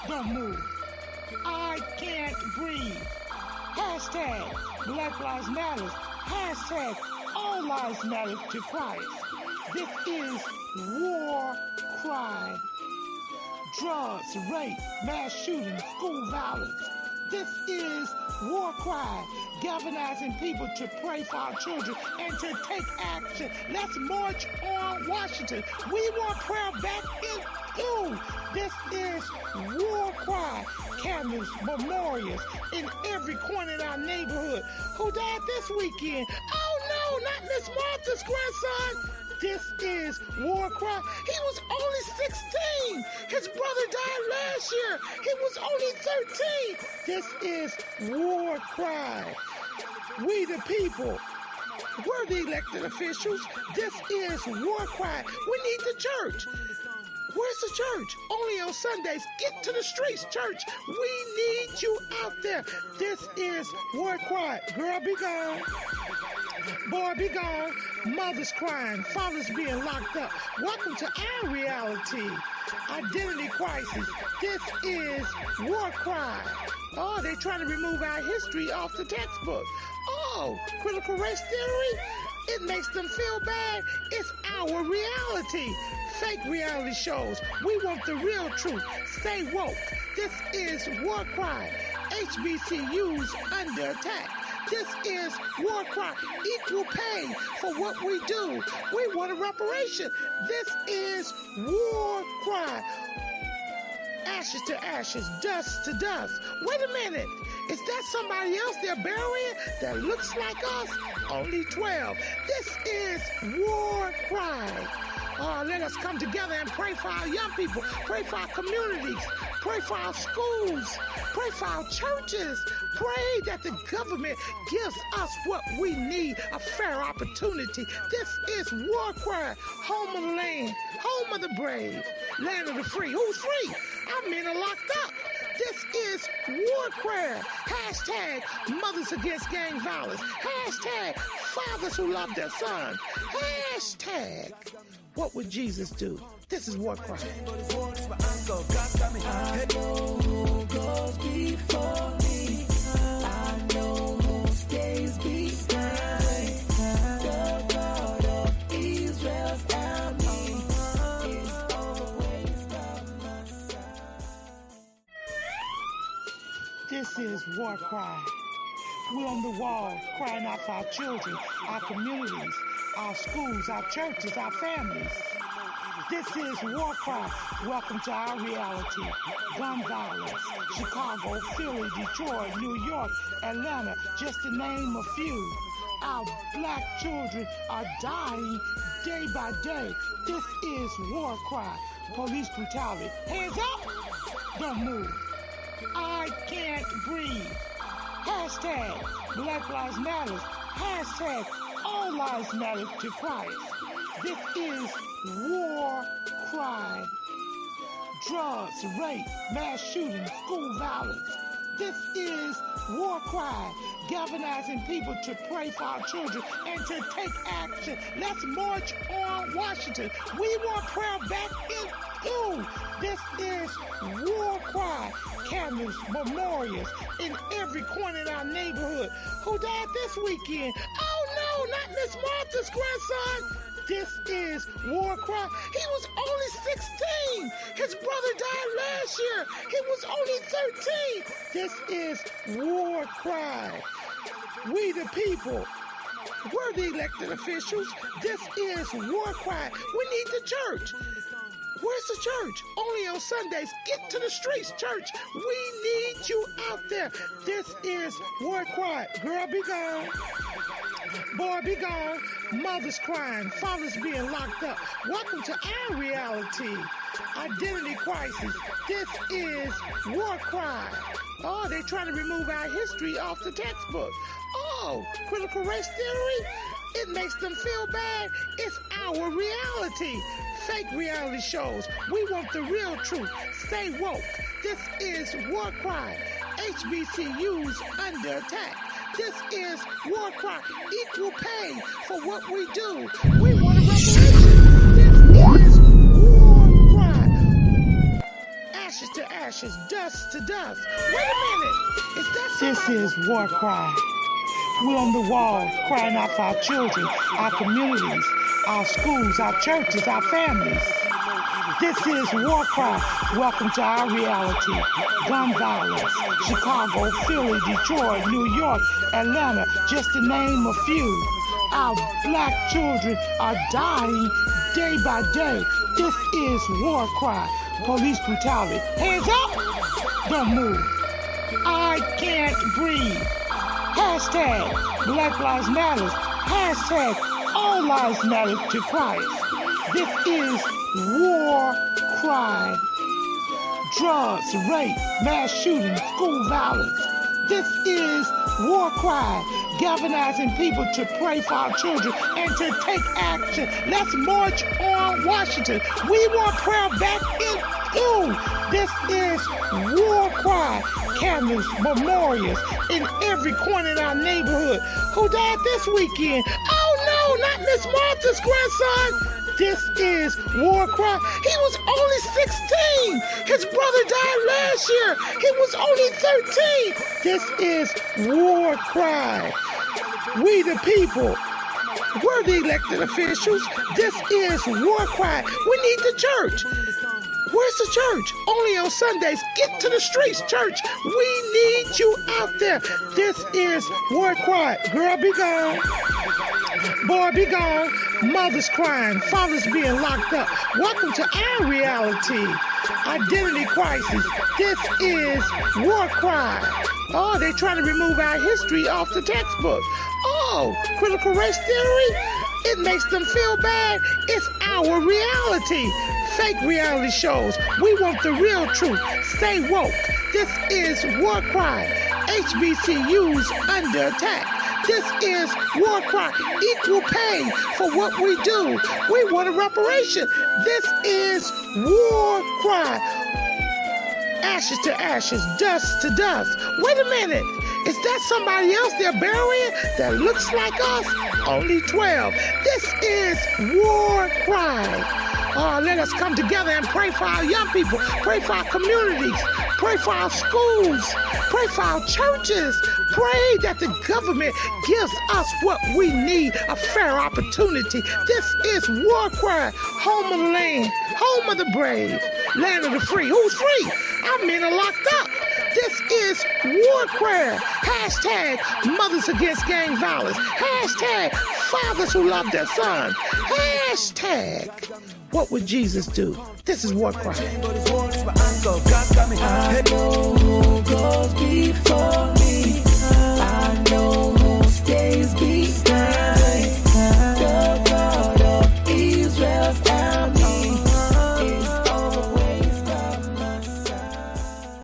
Don't move. I can't breathe. Hashtag Black Lives Matter. Hashtag All Lives Matter to Christ. This is war cry. Drugs, rape, mass shooting, school violence. This is war cry, galvanizing people to pray for our children and to take action. Let's march on Washington. We want prayer back in school. This is war cry, cameras, memorials in every corner in our neighborhood. Who died this weekend? Oh no, not Miss Martha's grandson. This is war cry. He was only 16. His brother died last year. He was only 13. This is war cry. We the people. We're the elected officials. This is war cry. We need the church. Where's the church? Only on Sundays. Get to the streets, church. We need you out there. This is war cry. Girl, be gone. Boy, be gone. Mothers crying. Fathers being locked up. Welcome to our reality. Identity crisis. This is war cry. Oh, they're trying to remove our history off the textbook. Oh, critical race theory? It makes them feel bad. It's our reality. Fake reality shows. We want the real truth. Stay woke. This is war cry. HBCUs under attack. This is war cry. Equal pay for what we do. We want a reparation. This is war cry. Ashes to ashes, dust to dust. Wait a minute. Is that somebody else they're burying that looks like us? Only 12. This is war cry. Let us come together and pray for our young people. Pray for our communities. Pray for our schools. Pray for our churches. Pray that the government gives us what we need, a fair opportunity. This is war cry. Home of the land, home of the brave, land of the free. Who's free? Our men are locked up. This is war cry. Hashtag mothers against gang violence. Hashtag fathers who love their sons. Hashtag what would Jesus do? This is war cry. I know who goes before me. I know who stays behind. The God of Israel's army is always by my side. This is war cry. We're on the wall crying out for our children, our communities, our schools, our churches, our families. This is war cry. Welcome to our reality. Gun violence. Chicago, Philly, Detroit, New York, Atlanta, just to name a few. Our black children are dying day by day. This is war cry. Police brutality. Hands up. Don't move. I can't breathe. Hashtag Black Lives Matter. Hashtag All Lives Matter to Christ. This is war cry. Drugs, rape, mass shooting, school violence. This is war cry. Galvanizing people to pray for our children and to take action. Let's march on Washington. We want prayer back in school. This is war cry. Cameras, memorials in every corner in our neighborhood. Who died this weekend? Oh no, not Miss Martha's grandson. This is war cry. He was only 16. His brother died last year. He was only 13. This is war cry. We the people. We're the elected officials. This is war cry. We need the church. Where's the church? Only on Sundays. Get to the streets, church. We need you out there. This is war cry. Girl, be gone. Boy, be gone. Mothers crying. Fathers being locked up. Welcome to our reality. Identity crisis. This is war cry. Oh, they're trying to remove our history off the textbook. Oh, critical race theory? It makes them feel bad. It's our reality. Fake reality shows. We want the real truth. Stay woke. This is war cry. HBCUs under attack. This is war cry. Equal pay for what we do. We want a reparation. This is war cry. Ashes to to ashes, dust to dust. Wait a minute. Is that this is War Cry. We're on the wall crying out for our children, our communities, our schools, our churches, our families. This is War Cry. Welcome to our reality. Gun violence. Chicago, Philly, Detroit, New York, Atlanta, just to name a few. Our black children are dying day by day. This is War Cry. Police brutality. Hands up! Don't move. I can't breathe. Hashtag Black Lives Matter. Hashtag All Lives Matter to Christ. This is War Cry. Drugs, rape, mass shootings, school violence. This is War Cry. Galvanizing people to pray for our children and to take action. Let's march on Washington. We want prayer back in school. This is War Cry. Candles, memorials in every corner in our neighborhood. Who died this weekend? Oh no, not Miss Martha's grandson. This is War Cry. He was only 16. His brother died last year. He was only 13. This is War Cry. We the people. We're the elected officials. This is War Cry. We need the church. Where's the church? Only on Sundays. Get to the streets, church. We need you out there. This is War Cry. Girl, be gone. Boy, be gone. Mothers crying. Fathers being locked up. Welcome to our reality. Identity crisis. This is War Cry. Oh, they're trying to remove our history off the textbook. Oh, critical race theory? It makes them feel bad. It's our reality. Fake reality shows. We want the real truth. Stay woke. This is War Cry. HBCUs under attack. This is War Cry. Equal pay for what we do. We want a reparation. This is War Cry. Ashes to ashes, dust to dust. Wait a minute. Is that somebody else they're burying that looks like us? Only 12. This is War Cry. Oh, let us come together and pray for our young people, pray for our communities, pray for our schools, pray for our churches, pray that the government gives us what we need, a fair opportunity. This is War Cry, home of the land, home of the brave, land of the free. Who's free? Our men are locked up. This is War Cry. Hashtag mothers against gang violence. Hashtag fathers who love their sons. Hashtag what would Jesus do? This is War Cry. I know who goes before me. I know who stays behind. The God of Israel's army is always by my side.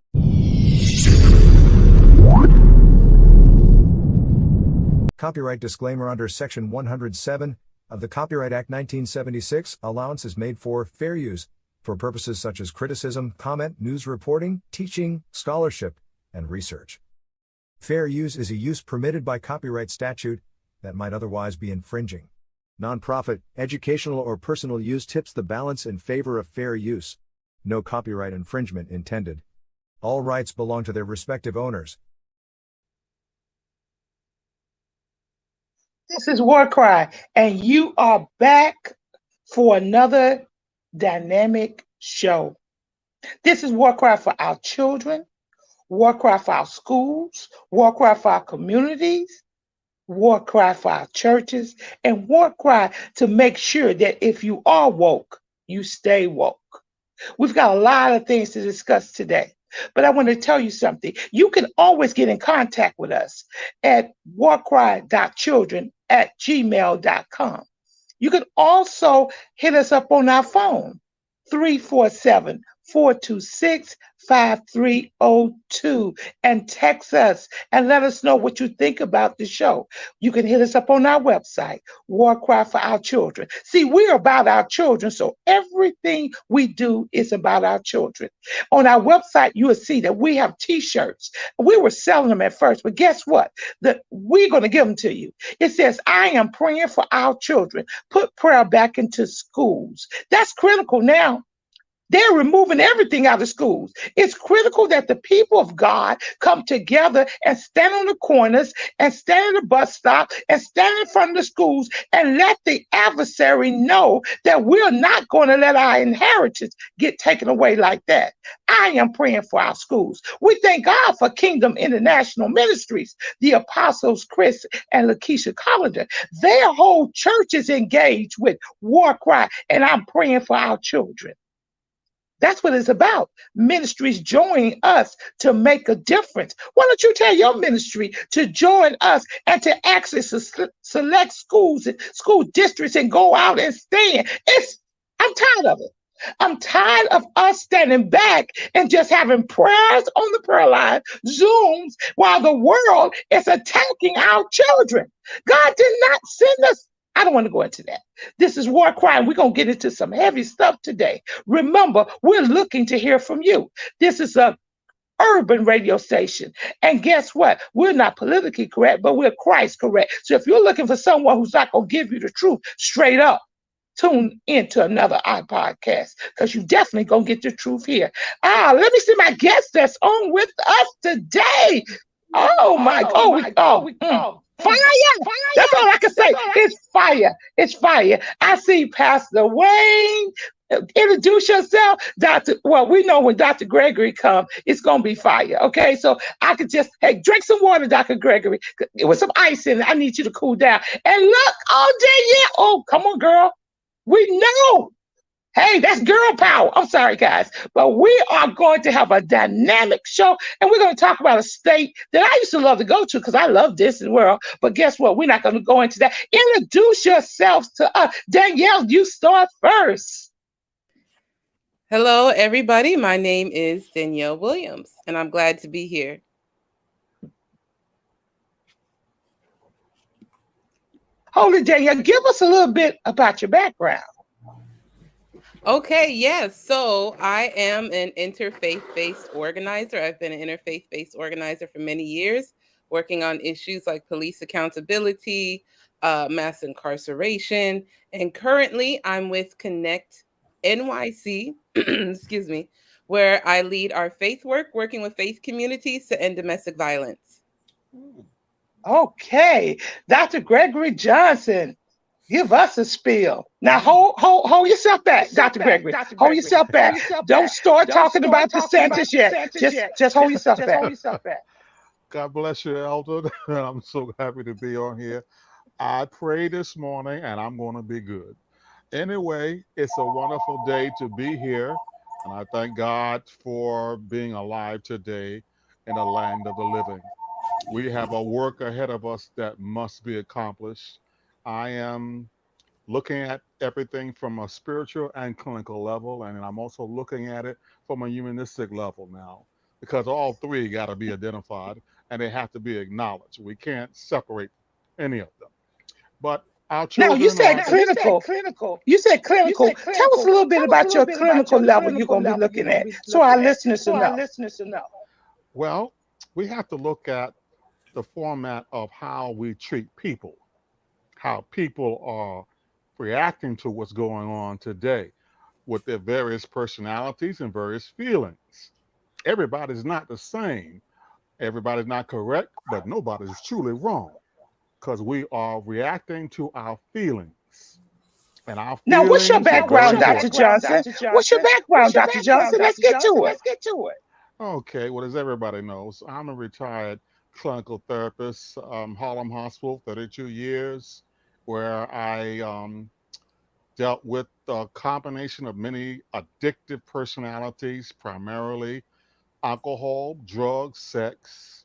Copyright disclaimer under Section 107 of the Copyright Act 1976, allowance is made for fair use, for purposes such as criticism, comment, news reporting, teaching, scholarship, and research. Fair use is a use permitted by copyright statute that might otherwise be infringing. Nonprofit, educational, or personal use tips the balance in favor of fair use. No copyright infringement intended. All rights belong to their respective owners. This is War Cry, and you are back for another dynamic show. This is War Cry for our children, War Cry for our schools, War Cry for our communities, War Cry for our churches, and War Cry to make sure that if you are woke, you stay woke. We've got a lot of things to discuss today. But I want to tell you something. You can always get in contact with us at warcry.children@gmail.com. You can also hit us up on our phone, 347-426-5302, and text us and let us know what you think about the show. You can hit us up on our website, War Cry for Our Children. See, we're about our children, so everything we do is about our children. On our website, you will see that we have t-shirts. We were selling them at first, but guess what? We're going to give them to you. It says, I am praying for our children. Put prayer back into schools. That's critical now. They're removing everything out of schools. It's critical that the people of God come together and stand on the corners and stand at the bus stop and stand in front of the schools and let the adversary know that we're not going to let our inheritance get taken away like that. I am praying for our schools. We thank God for Kingdom International Ministries, the apostles Chris and Lakeisha Collender. Their whole church is engaged with war cry, and I'm praying for our children. That's what it's about. Ministries joining us to make a difference. Why don't you tell your ministry to join us and to access select schools and school districts and go out and stand? I'm tired of it. I'm tired of us standing back and just having prayers on the prayer line, Zooms, while the world is attacking our children. God did not send us. I don't want to go into that. This is war cry. We're going to get into some heavy stuff today. Remember, we're looking to hear from you. This is a urban radio station. And guess what? We're not politically correct, but we're Christ correct. So if you're looking for someone who's not going to give you the truth straight up, tune into another iPodcast because you definitely going to get the truth here. Let me see my guest that's on with us today. Fire! That's all I can say. It's fire. It's fire. I see Pastor Wayne. Introduce yourself, Dr. Well, we know when Dr. Gregory comes, it's gonna be fire. Okay, so I could just drink some water, Dr. Gregory. It was some ice in it. I need you to cool down. And look, all day, yeah. Oh, come on, girl. We know. Hey, that's girl power. I'm sorry, guys. But we are going to have a dynamic show, and we're going to talk about a state that I used to love to go to because I love this world. But guess what? We're not going to go into that. Introduce yourselves to us. Danielle, you start first. Hello, everybody. My name is Danielle Williams, and I'm glad to be here. Hold it, Danielle. Give us a little bit about your background. Okay, yes. So I am an interfaith-based organizer. I've been an interfaith-based organizer for many years, working on issues like police accountability, mass incarceration, and currently I'm with Connect NYC, excuse me, where I lead our faith work, working with faith communities to end domestic violence. Okay, Dr. Gregory Johnson. Give us a spiel. Now hold yourself back, Dr. Gregory. Hold yourself back. Don't start talking about DeSantis yet. Just hold yourself back. God bless you, Elder. I'm so happy to be on here. I prayed this morning and I'm going to be good. Anyway, it's a wonderful day to be here. And I thank God for being alive today in the land of the living. We have a work ahead of us that must be accomplished. I am looking at everything from a spiritual and clinical level, and I'm also looking at it from a humanistic level now, because all three got to be identified and they have to be acknowledged. We can't separate any of them. But our children. Now you said clinical. You said clinical. Tell us a little bit about your clinical level you're going to be looking at, so our listeners will know. Well, we have to look at the format of how we treat people, how people are reacting to what's going on today with their various personalities and various feelings. Everybody's not the same. Everybody's not correct, but nobody's truly wrong because we are reacting to our feelings. And our now, what's your background, Dr. Johnson? What's your background, Dr. Johnson? Let's get to it. Okay, well, as everybody knows, I'm a retired clinical therapist, Harlem Hospital, 32 years, where I dealt with a combination of many addictive personalities, primarily alcohol, drugs, sex,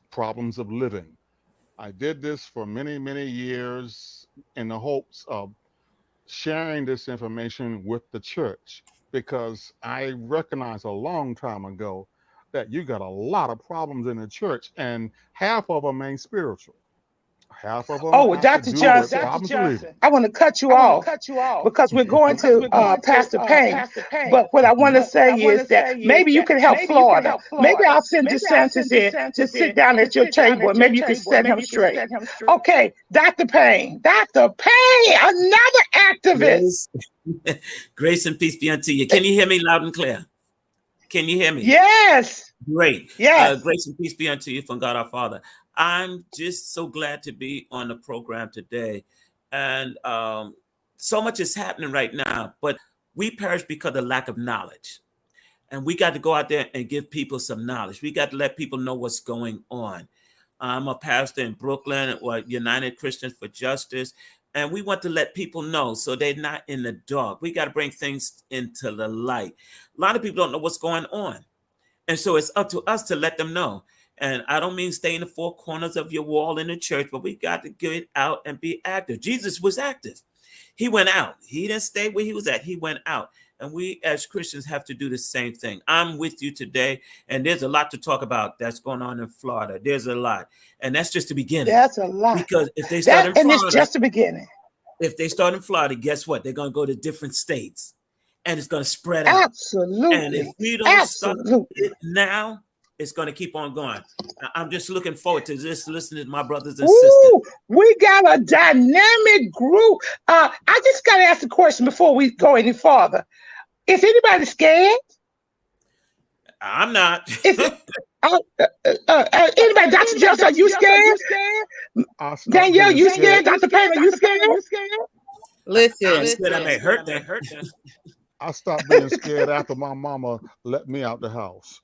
problems of living. I did this for many, many years in the hopes of sharing this information with the church because I recognized a long time ago that you got a lot of problems in the church and half of them ain't spiritual. Half of them Oh, well, have to Dr. do with Johnson, problems believing. I want to cut you off because we're going to Pastor Payne. But what I want to say is that maybe you can help Florida. Maybe I'll send DeSantis in to sit down at your table and maybe you can set him straight. Okay, Dr. Payne. Dr. Payne, another activist. Grace, grace and peace be unto you. Can you hear me loud and clear? Can you hear me? Yes. Great. Yes. Grace and peace be unto you from God our Father. I'm just so glad to be on the program today. And so much is happening right now, but we perish because of lack of knowledge. And we got to go out there and give people some knowledge. We got to let people know what's going on. I'm a pastor in Brooklyn, or United Christians for Justice. And we want to let people know so they're not in the dark. We got to bring things into the light. A lot of people don't know what's going on. And so it's up to us to let them know. And I don't mean stay in the four corners of your wall in the church, but we got to get out and be active. Jesus was active. He went out. He didn't stay where he was at. He went out. And we as Christians have to do the same thing. I'm with you today. And there's a lot to talk about that's going on in Florida. There's a lot. And that's just the beginning. That's a lot. Because if they start in Florida, and it's just the beginning. If they start in Florida, guess what? They're going to go to different states. And it's going to spread out. Absolutely. And if we don't stop it now, it's going to keep on going. I'm just looking forward to this, listening to my brothers and sisters. We got a dynamic group. I just got to ask a question before we go any farther. Is anybody scared? I'm not. Anybody, Dr. Johnson, are you scared? Danielle, you scared? Dr. Payne, are you scared? Listen, I'm scared I may hurt them. I stopped being scared after my mama let me out the house.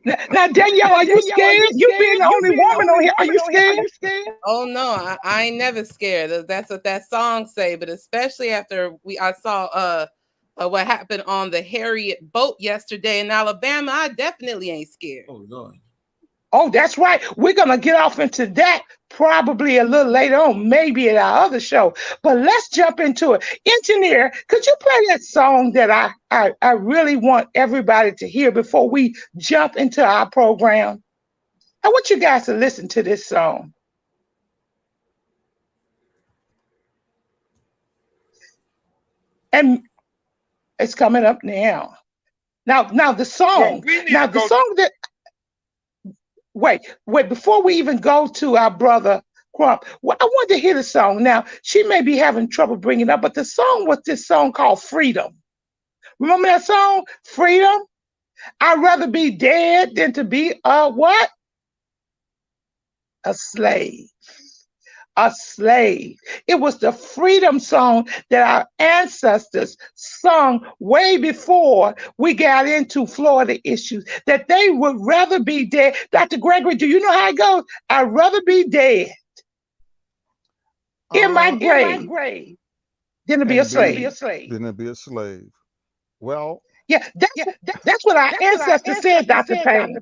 Now, Danielle, are you scared? You being the only woman on here, are you scared? Oh no, I ain't never scared. That's what that song say. But especially after I saw what happened on the Harriet boat yesterday in Alabama, I definitely ain't scared. Oh Lord. Oh, that's right. We're going to get off into that probably a little later on, maybe at our other show. But let's jump into it. Engineer, could you play that song that I really want everybody to hear before we jump into our program? I want you guys to listen to this song. And it's coming up now. Now the song. Now the song that... Wait, before we even go to our brother Crump, I want to hear the song. Now, she may be having trouble bringing it up, but the song was this song called Freedom. Remember that song, Freedom? I'd rather be dead than to be what? A slave. A slave. It was the freedom song that our ancestors sung way before we got into Florida issues, that they would rather be dead. Dr. Gregory, do you know how it goes? I'd rather be dead in my grave than to be a slave. Than to be a slave. Well, yeah, that's what our ancestors said, Dr. Payne.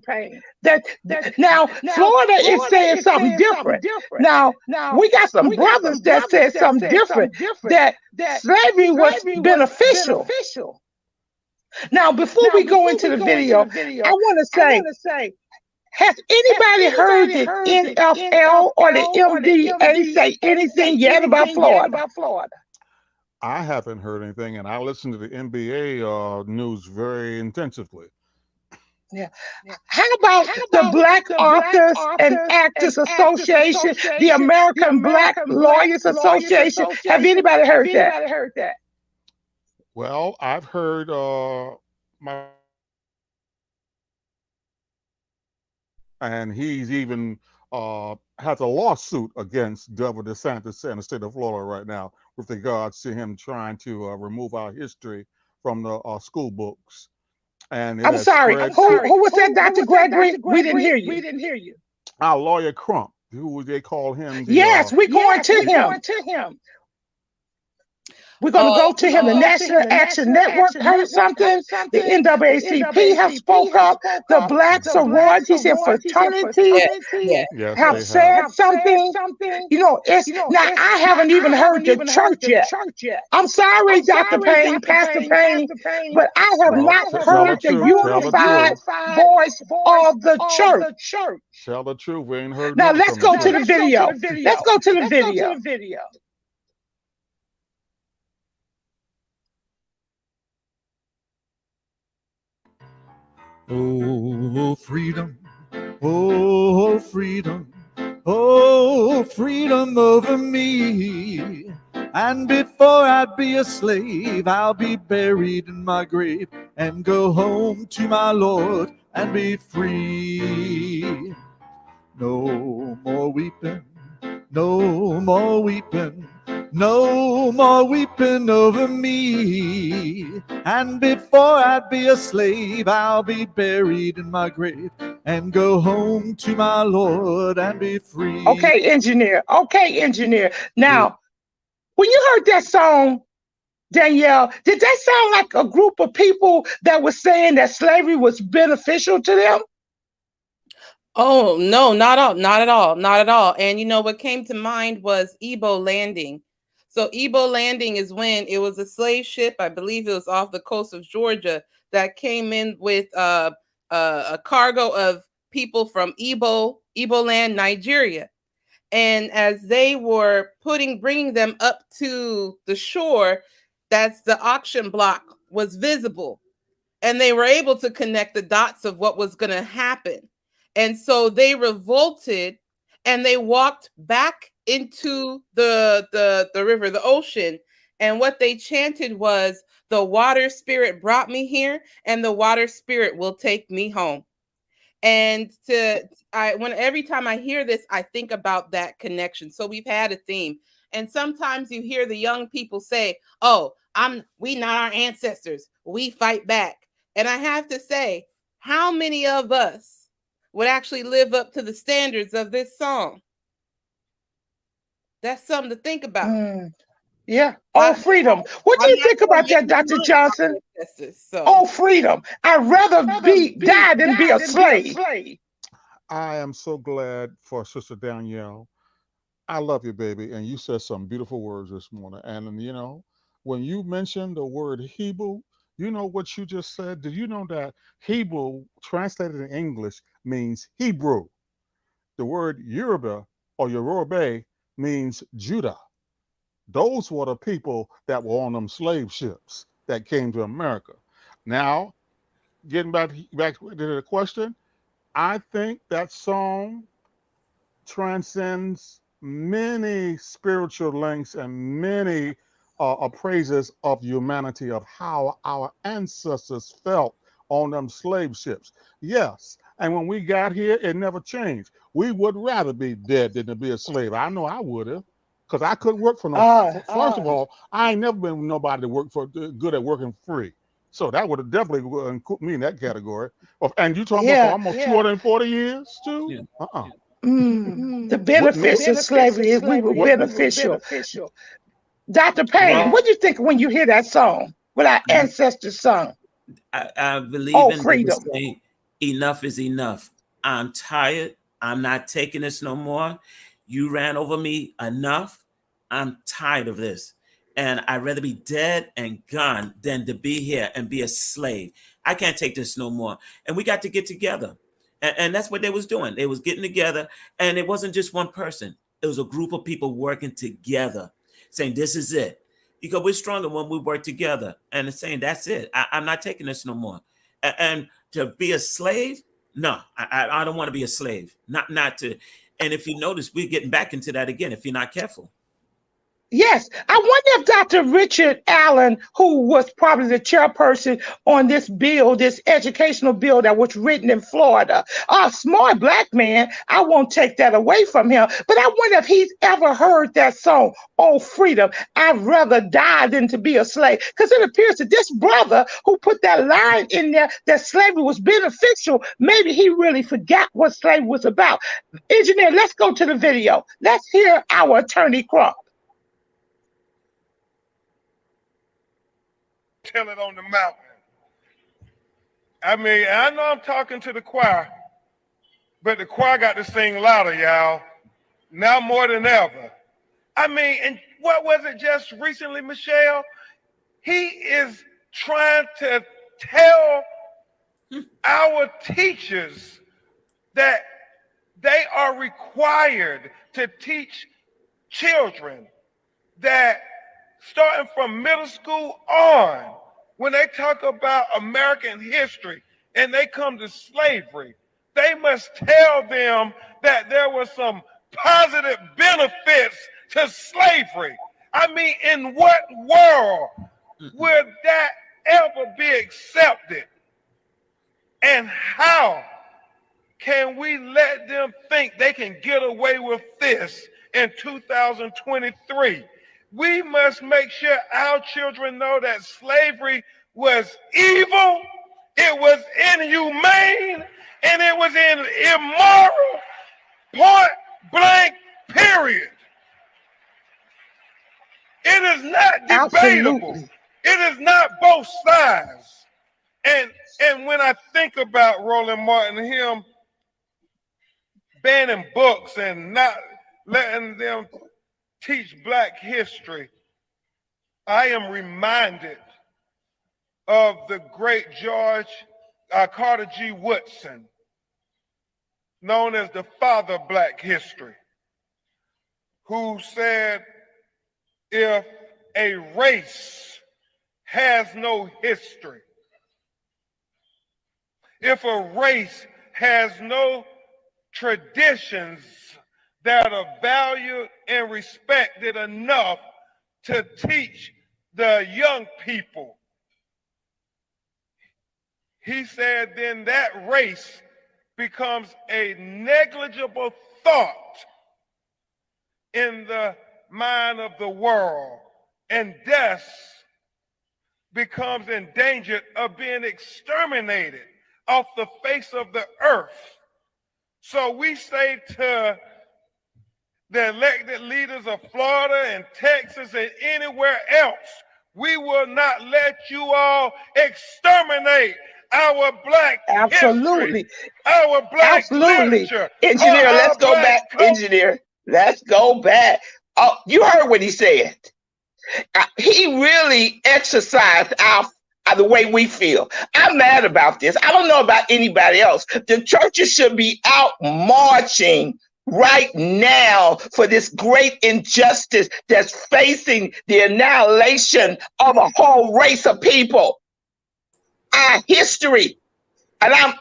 Now, Florida is saying something different. Now, we got some brothers that said something different, that slavery was beneficial. Now, before we go into the video, I want to say, has anybody heard the NFL or the MDA say anything yet about Florida? I haven't heard anything, and I listen to the NBA news very intensively. Yeah. How about the Black Authors and Actors Association, the American Black Lawyers Association? Have anybody heard that? Well, I've heard and he's even has a lawsuit against Governor DeSantis in the state of Florida right now with regards to him trying to remove our history from the school books. And I'm sorry, who was that, Dr. Gregory? We didn't hear you. Our lawyer Crump, who they call him. Yes, we're going to him. We're going to go to him. The National Action Network heard something. The NAACP have spoke up. The Black sorority and fraternity Yeah. Yes, have they said have. something. You know, it's now I haven't even heard the church yet. I'm sorry, Dr. Payne, Pastor Payne, but I have Well, not tell the heard the truth. Tell the unified truth. voice of the church. Tell the truth. We ain't heard Now nothing let's from the go to church. the video. Let's go to the video. Oh, freedom. Oh, freedom. Oh, freedom over me. And before I'd be a slave, I'll be buried in my grave and go home to my Lord and be free. No more weeping, no more weeping, no more weeping over me. And before I'd be a slave, I'll be buried in my grave and go home to my Lord and be free. Okay, engineer. Okay, engineer. Now, when you heard that song, Danielle, did that sound like a group of people that was saying that slavery was beneficial to them? Oh, no, not at all. And you know what came to mind was Ebo Landing. So Ebo Landing is when it was a slave ship, I believe it was off the coast of Georgia, that came in with a cargo of people from Ibo land, Nigeria. And as they were bringing them up to the shore, that's the auction block was visible. And they were able to connect the dots of what was going to happen. And so they revolted and they walked back into the river, the ocean. And what they chanted was, the water spirit brought me here and the water spirit will take me home. And every time I hear this, I think about that connection. So we've had a theme. And sometimes you hear the young people say, oh, we not our ancestors. We fight back. And I have to say, how many of us would actually live up to the standards of this song? That's something to think about. Yeah. Oh, freedom. What do you think about that, Dr. Johnson? Oh, freedom. I'd rather die than be a slave. I am so glad for Sister Danielle. I love you, baby. And you said some beautiful words this morning. And, you know, when you mentioned the word Hebrew, you know what you just said? Did you know that Hebrew, translated in English, means Hebrew? The word Yoruba or Yoruba means Judah. Those were the people that were on them slave ships that came to America. Now, getting back to the question, I think that song transcends many spiritual links and many appraises of humanity, of how our ancestors felt on them slave ships. Yes, and when we got here, it never changed. We would rather be dead than to be a slave. I know I would have, because I couldn't work for no. First of all, I ain't never been nobody to work for good at working free. So that would have definitely put me in that category. And you talking about for almost 240 years too? Yeah. The benefits of slavery, we were beneficial. Dr. Payne, what do you think when you hear that song? What our ancestors sung? I believe in freedom. saying enough is enough. I'm tired. I'm not taking this no more. You ran over me enough. I'm tired of this. And I'd rather be dead and gone than to be here and be a slave. I can't take this no more. And we got to get together. And that's what they was doing. They was getting together. And it wasn't just one person. It was a group of people working together, saying, this is it. Because we're stronger when we work together. And it's saying, that's it. I'm not taking this no more. And to be a slave, no, I don't want to be a slave. Not to. And if you notice, we're getting back into that again if you're not careful. Yes, I wonder if Dr. Richard Allen, who was probably the chairperson on this bill, this educational bill that was written in Florida, a smart black man, I won't take that away from him, but I wonder if he's ever heard that song, Oh, Freedom, I'd rather die than to be a slave. Because it appears that this brother who put that line in there that slavery was beneficial, maybe he really forgot what slavery was about. Engineer, let's go to the video. Let's hear our attorney Crump. tell it on the mountain. I mean, I know I'm talking to the choir, but the choir got to sing louder, y'all. Now more than ever. I mean, and what was it just recently, Michelle? He is trying to tell our teachers that they are required to teach children that starting from middle school on, when they talk about American history and they come to slavery, they must tell them that there were some positive benefits to slavery. I mean, in what world would that ever be accepted? And how can we let them think they can get away with this in 2023? We must make sure our children know that slavery was evil, it was inhumane, and it was immoral, point blank, period. It is not debatable. Absolutely. It is not both sides. And when I think about Roland Martin, him banning books and not letting them teach Black history, I am reminded of the great George Carter G. Woodson, known as the father of Black history, who said, if a race has no history, if a race has no traditions that are valued and respected enough to teach the young people, he said, then that race becomes a negligible thought in the mind of the world, and thus becomes endangered of being exterminated off the face of the earth. So we say to the elected leaders of Florida and Texas and anywhere else, we will not let you all exterminate our Black Absolutely. history, our Black Absolutely. literature. Engineer, our let's go Black back. culture. Engineer, let's go back. Oh, you heard what he said. He really exercised the way we feel. I'm mad about this. I don't know about anybody else. The churches should be out marching right now for this great injustice that's facing the annihilation of a whole race of people. Our history. And I'm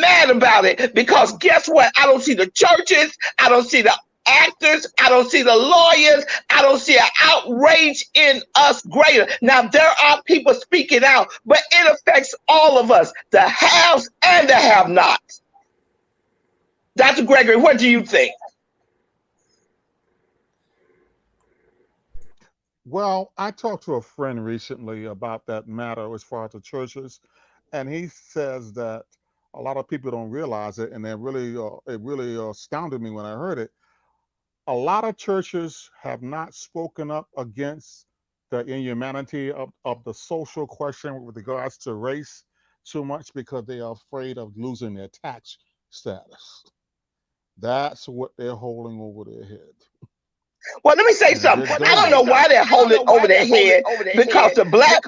mad about it because guess what? I don't see the churches. I don't see the actors. I don't see the lawyers. I don't see an outrage in us greater. Now, there are people speaking out, but it affects all of us, the haves and the have-nots. Dr. Gregory, what do you think? Well, I talked to a friend recently about that matter as far as the churches, and he says that a lot of people don't realize it, and it really astounded me when I heard it. A lot of churches have not spoken up against the inhumanity of the social question with regards to race too much because they are afraid of losing their tax status. That's what they're holding over their head. Well, let me say something. I don't know why they're holding it over their head because the black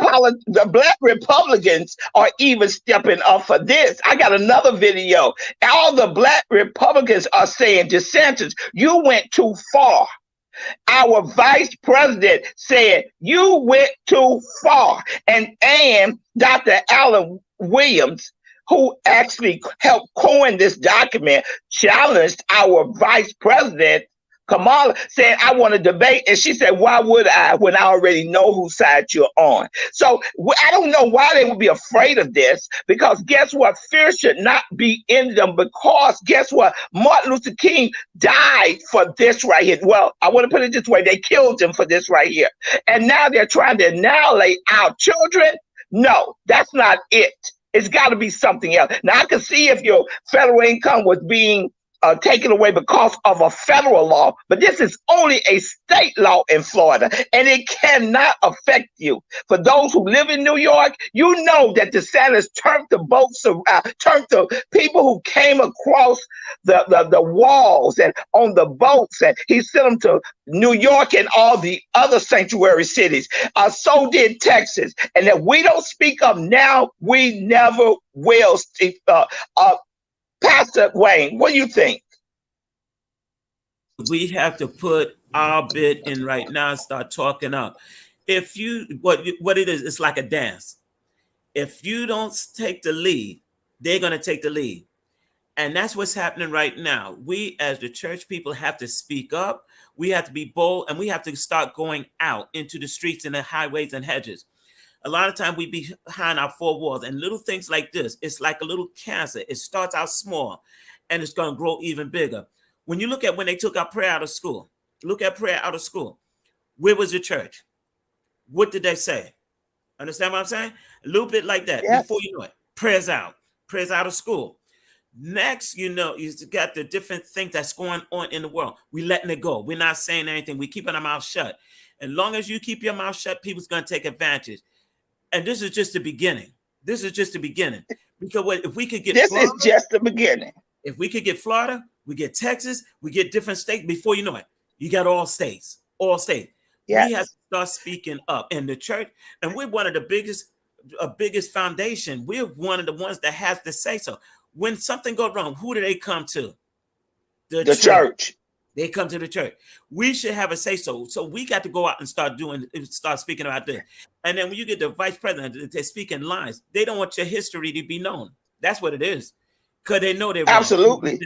Republicans are even stepping up for this. I got another video. All the Black Republicans are saying, DeSantis, you went too far. Our vice president said, you went too far. And Dr. Alan Williams, who actually helped coin this document, challenged our vice president, Kamala, said, I want to debate. And she said, why would I when I already know whose side you're on? So I don't know why they would be afraid of this, because guess what? Fear should not be in them, because guess what? Martin Luther King died for this right here. Well, I want to put it this way. They killed him for this right here. And now they're trying to annihilate our children. No, that's not it. It's got to be something else. Now, I can see if your federal income was being taken away because of a federal law, but this is only a state law in Florida, and it cannot affect you. For those who live in New York, you know that DeSantis turned the boats around, turned the people who came across the walls and on the boats, and he sent them to New York and all the other sanctuary cities. So did Texas. And if we don't speak up now, we never will. Pastor Wayne, what do you think? We have to put our bit in right now and start talking up. If you, what it is, it's like a dance. If you don't take the lead, they're going to take the lead. And that's what's happening right now. We, as the church people, have to speak up. We have to be bold, and we have to start going out into the streets and the highways and hedges. A lot of time we be behind our four walls, and little things like this, it's like a little cancer. It starts out small and it's going to grow even bigger. When you look at when they took our prayer out of school, look at prayer out of school. Where was the church? What did they say? Understand what I'm saying? A little bit like that. Yes. Before you know it, prayers out of school. Next, you know, you got the different things that's going on in the world. We letting it go. We're not saying anything. We keeping our mouth shut. As long as you keep your mouth shut, people's going to take advantage. And this is just the beginning. This is just the beginning. Because if we could get Florida, is just the beginning. If we could get Florida, we get Texas, we get different states. Before you know it, you got all states. All states. Yes. We have to start speaking up. And the church, and we're one of the biggest foundation. We're one of the ones that has to say so. When something goes wrong, who do they come to? The church. They come to the church. We should have a say so. So we got to go out and start speaking about this. And then when you get the vice president, they're speaking lies. They don't want your history to be known. That's what it is. Because they know they're wrong. Absolutely.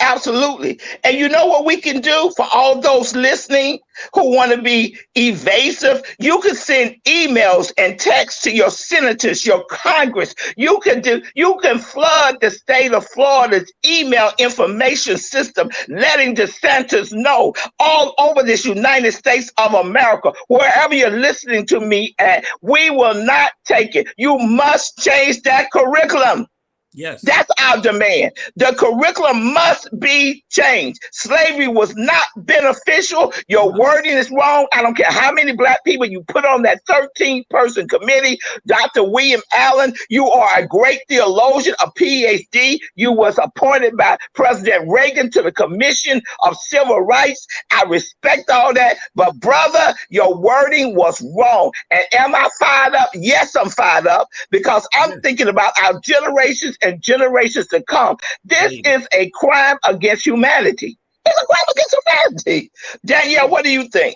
Absolutely. And you know what we can do for all those listening who want to be evasive? You can send emails and texts to your senators, your Congress. You can flood the state of Florida's email information system, letting DeSantis know all over this United States of America, wherever you're listening to me at, we will not take it. You must change that curriculum. Yes. That's our demand. The curriculum must be changed. Slavery was not beneficial. Your wording is wrong. I don't care how many black people you put on that 13-person committee. Dr. William Allen, you are a great theologian, a PhD. You was appointed by President Reagan to the Commission of Civil Rights. I respect all that. But brother, your wording was wrong. And am I fired up? Yes, I'm fired up because I'm thinking about our generations and generations to come. This is a crime against humanity. It's a crime against humanity. Danielle, what do you think?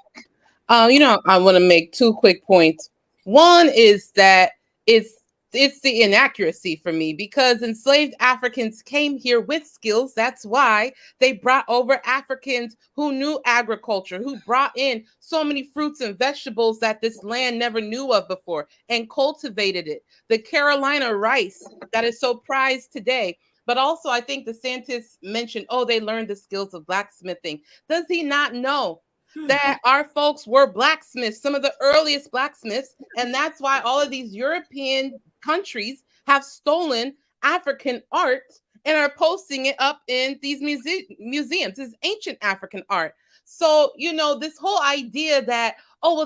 I want to make two quick points. One is that it's the inaccuracy for me, because enslaved Africans came here with skills. That's why they brought over Africans who knew agriculture, who brought in so many fruits and vegetables that this land never knew of before and cultivated it. The Carolina rice that is so prized today. But also, I think DeSantis mentioned, they learned the skills of blacksmithing. Does he not know that our folks were blacksmiths, some of the earliest blacksmiths? And that's why all of these European countries have stolen African art and are posting it up in these museums. This is ancient African art. So, this whole idea that,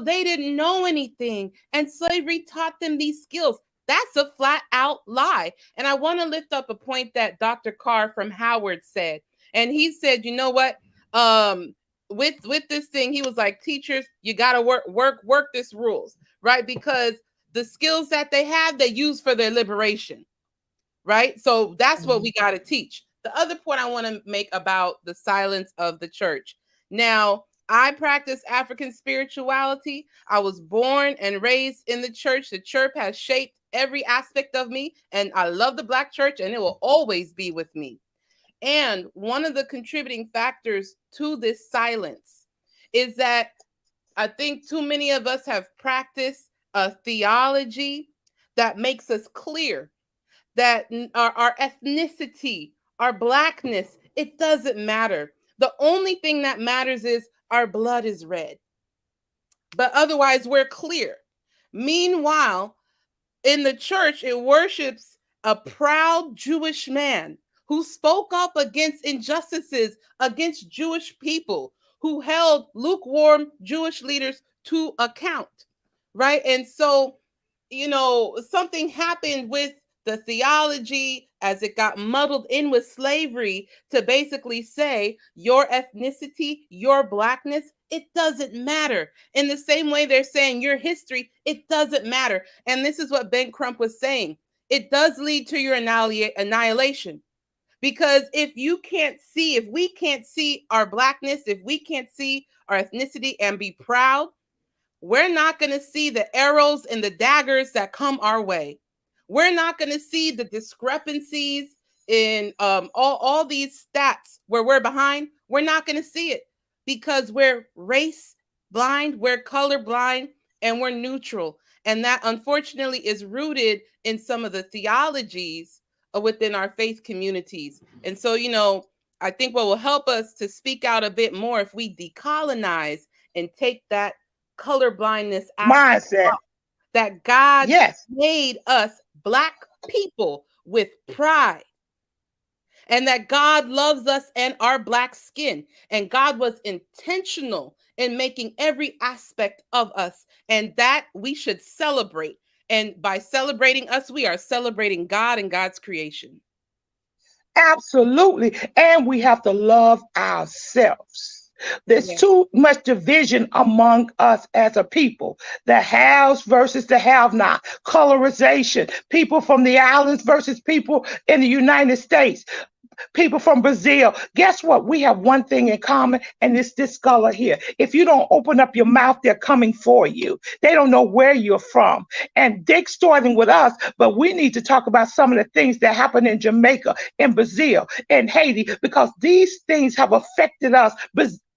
they didn't know anything and slavery taught them these skills. That's a flat out lie. And I want to lift up a point that Dr. Carr from Howard said. And he said, you know what? With this thing, he was like, teachers, you got to work this rules, right? Because the skills that they have, they use for their liberation, right? So that's what we got to teach. The other point I want to make about the silence of the church. Now, I practice African spirituality. I was born and raised in the church. The church has shaped every aspect of me, and I love the Black church, and it will always be with me. And one of the contributing factors to this silence is that I think too many of us have practiced a theology that makes us clear that our ethnicity, our Blackness, it doesn't matter. The only thing that matters is our blood is red. But otherwise, we're clear. Meanwhile, in the church, it worships a proud Jewish man who spoke up against injustices against Jewish people, who held lukewarm Jewish leaders to account, right? And so, something happened with the theology as it got muddled in with slavery to basically say your ethnicity, your blackness, it doesn't matter. In the same way they're saying your history, it doesn't matter. And this is what Ben Crump was saying. It does lead to your annihilation. Because if we can't see our blackness, if we can't see our ethnicity and be proud, we're not going to see the arrows and the daggers that come our way. We're not going to see the discrepancies in all these stats where we're behind. We're not going to see it because we're race blind, we're color blind, and we're neutral. And that unfortunately is rooted in some of the theologies within our faith communities. And so, I think what will help us to speak out a bit more if we decolonize and take that color blindness mindset that God made us Black people with pride, and that God loves us and our Black skin, and God was intentional in making every aspect of us, and that we should celebrate. And by celebrating us, we are celebrating God and God's creation. Absolutely. And we have to love ourselves. There's too much division among us as a people. The haves versus the have-not. Colorization. People from the islands versus people in the United States. People from Brazil. Guess what? We have one thing in common, and it's this color here. If you don't open up your mouth, they're coming for you. They don't know where you're from. And they're starting with us, but we need to talk about some of the things that happen in Jamaica, in Brazil, in Haiti, because these things have affected us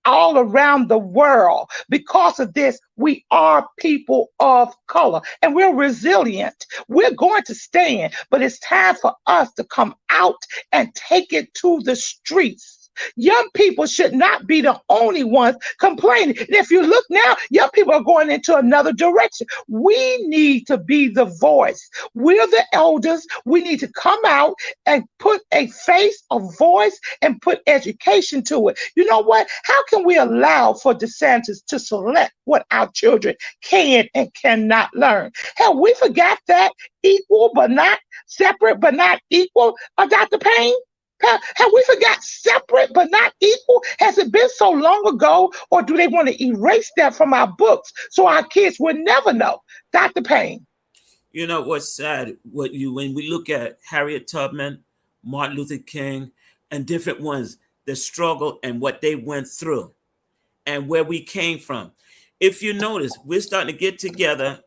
all around the world. Because of this, we are people of color and we're resilient. We're going to stand, but it's time for us to come out and take it to the streets. Young people should not be the only ones complaining. And if you look now, young people are going into another direction. We need to be the voice. We're the elders. We need to come out and put a face, a voice, and put education to it. You know what? How can we allow for DeSantis to select what our children can and cannot learn? Hell, we forgot that equal but not separate but not equal, Dr. Payne? Have we forgot separate but not equal? Has it been so long ago, or do they want to erase that from our books so our kids will never know? Dr. Payne. You know what's sad? When we look at Harriet Tubman, Martin Luther King, and different ones, the struggle and what they went through and where we came from. If you notice, we're starting to get together.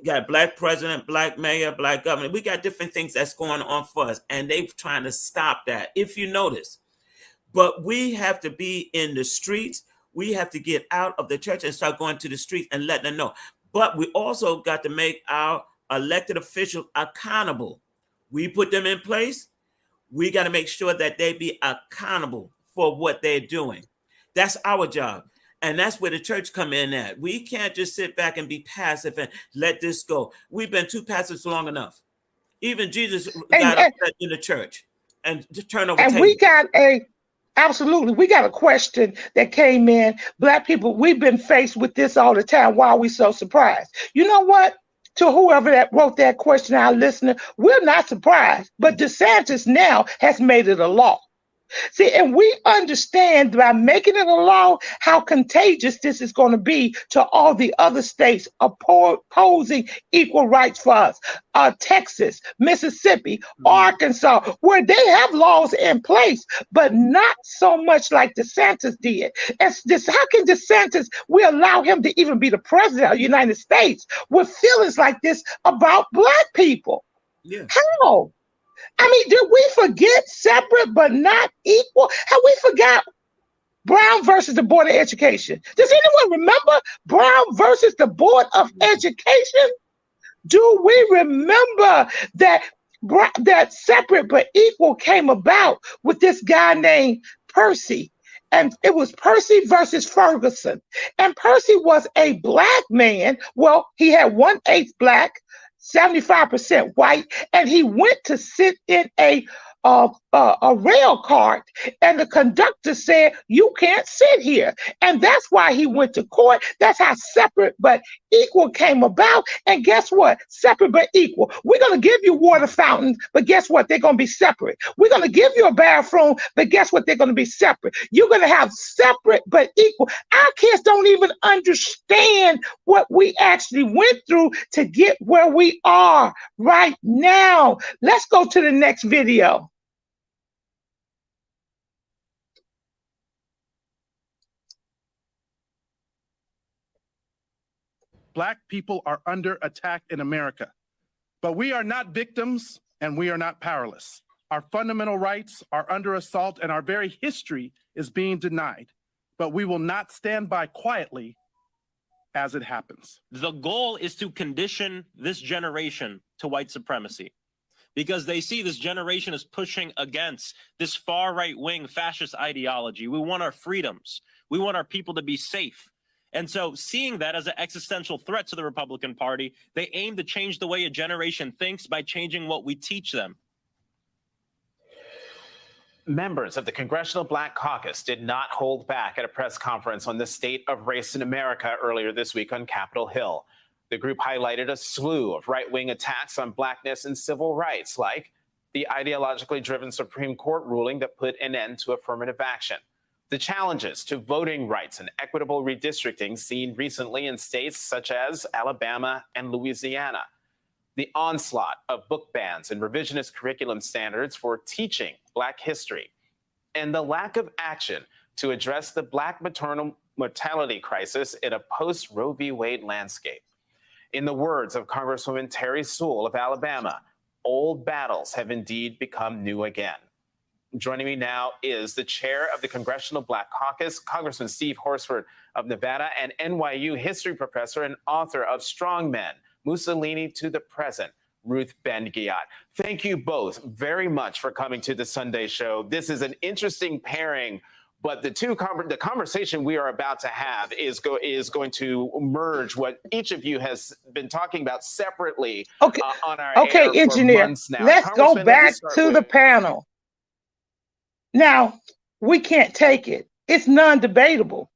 Got Black president, Black mayor, Black governor. We got different things that's going on for us, and they're trying to stop that, if you notice. But we have to be in the streets. We have to get out of the church and start going to the streets and letting them know. But we also got to make our elected officials accountable. We put them in place. We got to make sure that they be accountable for what they're doing. That's our job. And that's where the church come in at. We can't just sit back and be passive and let this go. We've been too passive long enough. Even Jesus got upset in the church and to turn over. And tables. We got a question that came in. Black people, we've been faced with this all the time. Why are we so surprised? You know what? To whoever that wrote that question, our listener, we're not surprised. But DeSantis now has made it a law. See, and we understand by making it a law how contagious this is going to be to all the other states opposing equal rights for us. Texas, Mississippi, Arkansas, where they have laws in place, but not so much like DeSantis did. How can DeSantis, we allow him to even be the president of the United States with feelings like this about Black people? Yeah. How? I mean, did we forget separate but not equal? Have we forgot Brown versus the Board of Education? Does anyone remember Brown versus the Board of Education? Do we remember that separate but equal came about with this guy named Percy? And it was Percy versus Ferguson. And Percy was a Black man. Well, he had 1/8 Black, 75% white, and he went to sit in a a rail cart, and the conductor said, "You can't sit here." And that's why he went to court. That's how separate but equal came about. And guess what? Separate but equal. We're going to give you water fountains, but guess what? They're going to be separate. We're going to give you a bathroom, but guess what? They're going to be separate. You're going to have separate but equal. Our kids don't even understand what we actually went through to get where we are right now. Let's go to the next video. Black people are under attack in America, but we are not victims and we are not powerless. Our fundamental rights are under assault and our very history is being denied, but we will not stand by quietly as it happens. The goal is to condition this generation to white supremacy because they see this generation is pushing against this far right-wing fascist ideology. We want our freedoms. We want our people to be safe. And so seeing that as an existential threat to the Republican Party, they aim to change the way a generation thinks by changing what we teach them. Members of the Congressional Black Caucus did not hold back at a press conference on the state of race in America earlier this week on Capitol Hill. The group highlighted a slew of right-wing attacks on blackness and civil rights, like the ideologically driven Supreme Court ruling that put an end to affirmative action, the challenges to voting rights and equitable redistricting seen recently in states such as Alabama and Louisiana, the onslaught of book bans and revisionist curriculum standards for teaching Black history, and the lack of action to address the Black maternal mortality crisis in a post-Roe v. Wade landscape. In the words of Congresswoman Terry Sewell of Alabama, old battles have indeed become new again. Joining me now is the chair of the Congressional Black Caucus, Congressman Steve Horsford of Nevada, and NYU history professor and author of Strong Men, Mussolini to the Present, Ruth Ben-Ghiat. Thank you both very much for coming to the Sunday show. This is an interesting pairing, but the conversation we are about to have is going to merge what each of you has been talking about separately on our air engineer, for months now. let's go back to the panel. Now, we can't take it. It's non-debatable.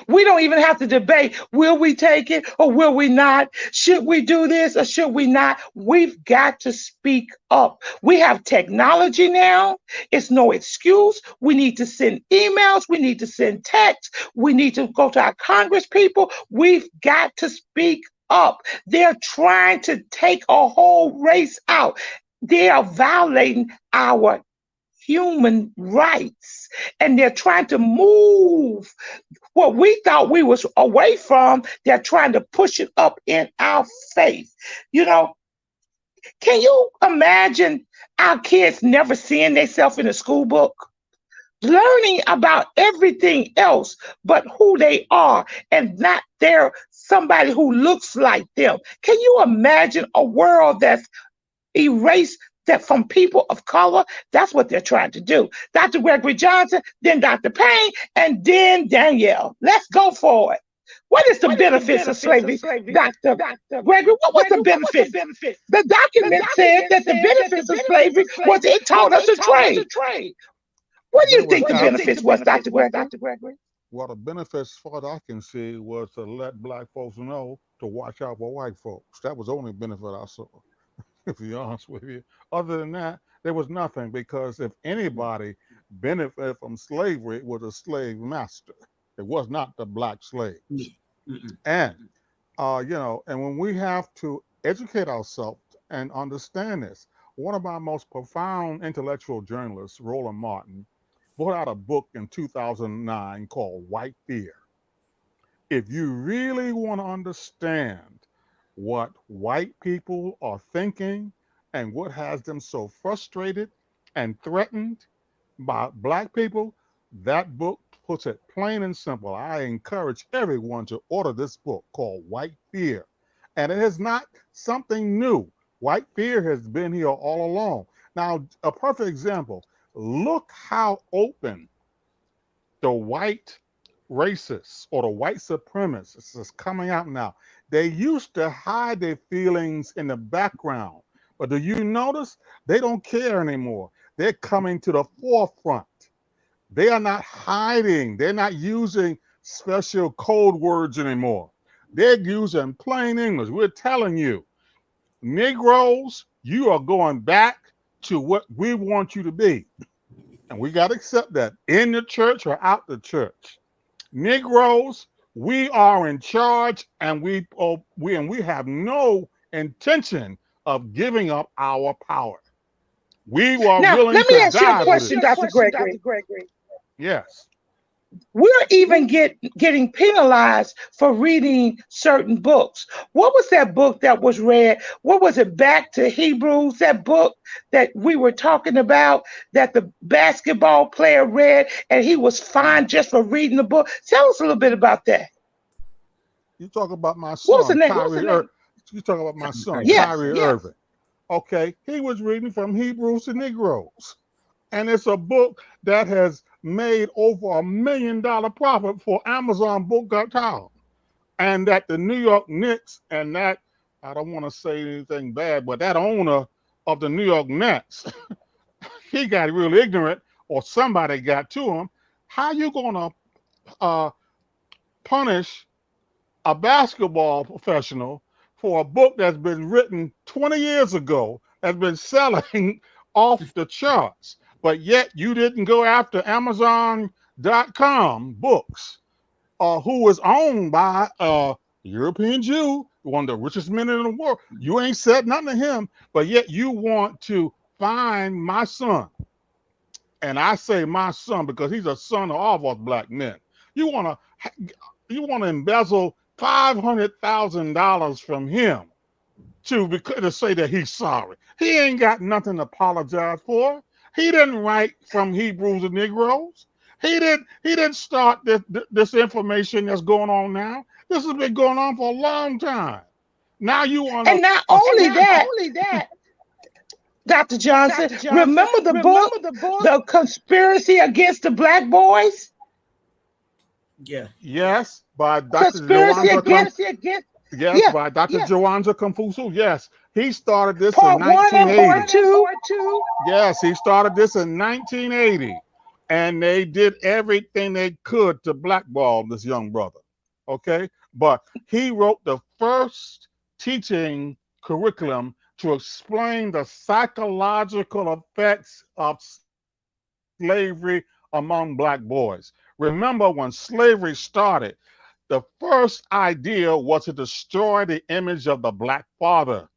We don't even have to debate, will we take it or will we not? Should we do this or should we not? We've got to speak up. We have technology now. It's no excuse. We need to send emails. We need to send texts. We need to go to our Congress people. We've got to speak up. They're trying to take a whole race out. They are violating our human rights, and they're trying to move what we thought we was away from. They're trying to push it up in our face. You know, can you imagine our kids never seeing themselves in a school book, learning about everything else but who they are and not somebody who looks like them? Can you imagine a world that's erased that from people of color? That's what they're trying to do. Dr. Gregory Johnson, then Dr. Payne, and then Danielle. Let's go for it. What is the benefits of slavery, Dr. Gregory? What was the benefit? The document said that the benefits of slavery was it taught us to trade. What do you think the benefits was, Dr. Gregory? Well, the benefits, as far as I can see, was to let Black folks know to watch out for white folks. That was the only benefit I saw, to be honest with you. Other than that, there was nothing, because if anybody benefited from slavery, it was a slave master. It was not the Black slave. And, and when we have to educate ourselves and understand this, one of our most profound intellectual journalists, Roland Martin, put out a book in 2009 called White Fear. If you really want to understand what white people are thinking and what has them so frustrated and threatened by Black people, that book puts it plain and simple. I encourage everyone to order this book called White Fear. And it is not something new. White fear has been here all along. Now, a perfect example, look how open the white racists or the white supremacists is coming out now. They used to hide their feelings in the background, but do you notice they don't care anymore? they're coming to the forefront. They are not hiding. They're not using special code words anymore. They're using plain English. We're telling you, Negroes, you are going back to what we want you to be. And we got to accept that in the church or out the church. Negroes, we are in charge, and we have no intention of giving up our power. We were Now, willing let me to ask you a die question, with it. Dr. Gregory. Yes. We're even getting penalized for reading certain books. What was that book that was read? What was it? Back to Hebrews, that book that we were talking about that the basketball player read and he was fined just for reading the book. Tell us a little bit about that. You talk about my What was the son, name? Kyrie. You talk about my son, Yes, Kyrie yes. Irving. Okay, he was reading from Hebrews to Negroes. And it's a book that has made over $1 million profit for Amazon Book.com. And that the New York Knicks and that, I don't want to say anything bad, but that owner of the New York Nets, he got real ignorant, or somebody got to him. How you going to punish a basketball professional for a book that's been written 20 years ago, that's been selling off the charts, but yet you didn't go after Amazon.com books, who was owned by a European Jew, one of the richest men in the world. You ain't said nothing to him, but yet you want to find my son. And I say my son because he's a son of all of us black men. You want to embezzle $500,000 from him to say that he's sorry. He ain't got nothing to apologize for. He didn't write from Hebrews and Negroes. He didn't start this information that's going on now. This has been going on for a long time. Now you want to. And not only that, Dr. Johnson, remember the book, The Conspiracy Against the Black Boys? Yeah. Yes, by Dr. Conspiracy against. Yes, by Dr. Jawanza Confucio. Yes, he started this Part in 1980. 1 and part 2. Yes, he started this in 1980, and they did everything they could to blackball this young brother. Okay, but he wrote the first teaching curriculum to explain the psychological effects of slavery among black boys. Remember, when slavery started, the first idea was to destroy the image of the black father,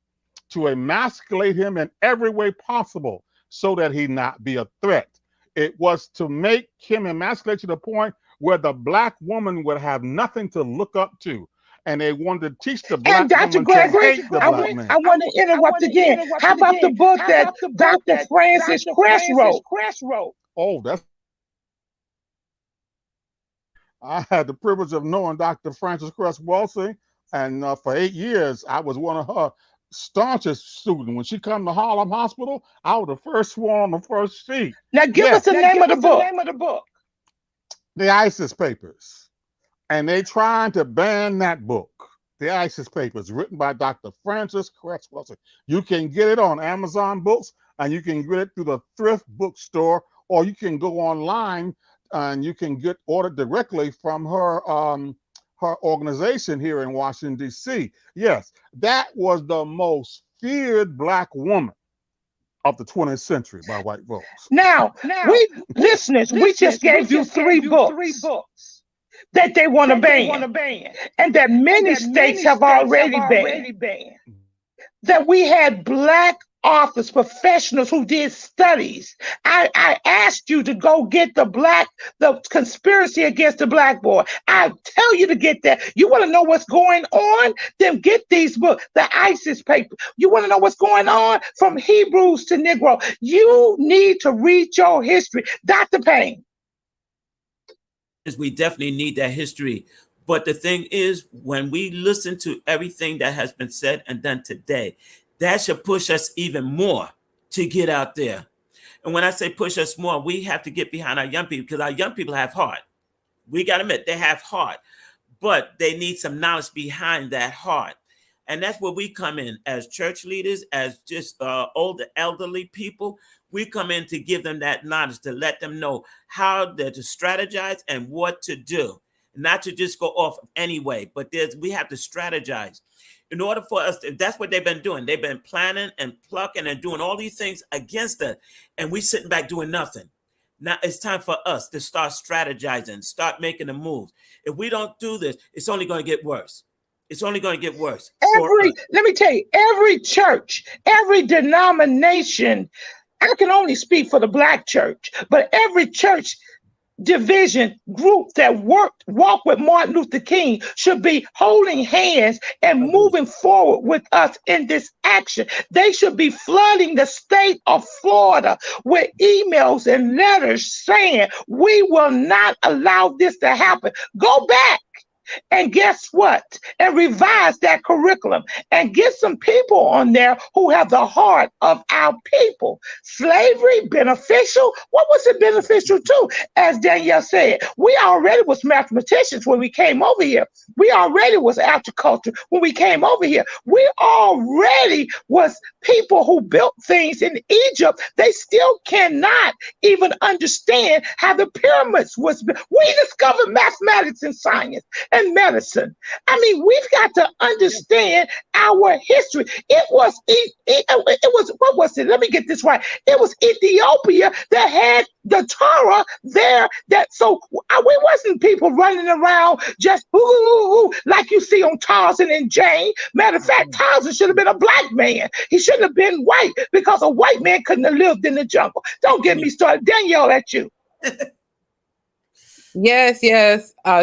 to emasculate him in every way possible so that he not be a threat. It was to make him emasculate to the point where the black woman would have nothing to look up to. And they wanted to teach the black woman to hate the black man. I want to interrupt again. How about the book that Dr. Francis Cress wrote? Oh, I had the privilege of knowing Dr. Frances Cress Walsing, and for 8 years, I was one of her staunchest students. When she come to Harlem Hospital, I was the first one on the first seat. Now give us the name of the book. The ISIS Papers. And they trying to ban that book. The ISIS Papers, written by Dr. Frances Cress Walsing. You can get it on Amazon Books, and you can get it through the thrift bookstore, or you can go online and you can get ordered directly from her organization here in Washington, D.C. Yes, that was the most feared black woman of the 20th century by white folks. Now we just gave you three books that they want to ban, and that many states have already banned. That we had black authors, professionals who did studies. I asked you to go get the Conspiracy Against the Black Boy. I tell you to get that. You want to know what's going on? Then get these books, the ISIS Papers. You want to know what's going on from Hebrews to Negro. You need to read your history. Dr. Payne. We definitely need that history. But the thing is, when we listen to everything that has been said and done today, that should push us even more to get out there. And when I say push us more, we have to get behind our young people, because our young people have heart. We got to admit, they have heart, but they need some knowledge behind that heart. And that's where we come in as church leaders, as just older, elderly people. We come in to give them that knowledge, to let them know how to strategize and what to do. Not to just go off anyway, but we have to strategize. In order for us, that's what they've been doing. They've been planning and plucking and doing all these things against us. And we sitting back doing nothing. Now it's time for us to start strategizing, start making the moves. If we don't do this, it's only going to get worse. It's only going to get worse. Let me tell you, every church, every denomination, I can only speak for the Black church, but every church division group that walk with Martin Luther King should be holding hands and moving forward with us in this action. They should be flooding the state of Florida with emails and letters saying, we will not allow this to happen. Go back. And guess what? And revise that curriculum and get some people on there who have the heart of our people. Slavery beneficial? What was it beneficial to? As Danielle said, we already was mathematicians when we came over here. We already was agriculture when we came over here. We already was people who built things in Egypt. They still cannot even understand how the pyramids was built. We discovered mathematics and science and medicine. I mean, we've got to understand our history. It was what was it? Let me get this right. It was Ethiopia that had the Torah there. So we wasn't people running around just like you see on Tarzan and Jane. Matter of fact, Tarzan should have been a Black man. He shouldn't have been white because a white man couldn't have lived in the jungle. Don't get me started. Danielle, at you. Yes.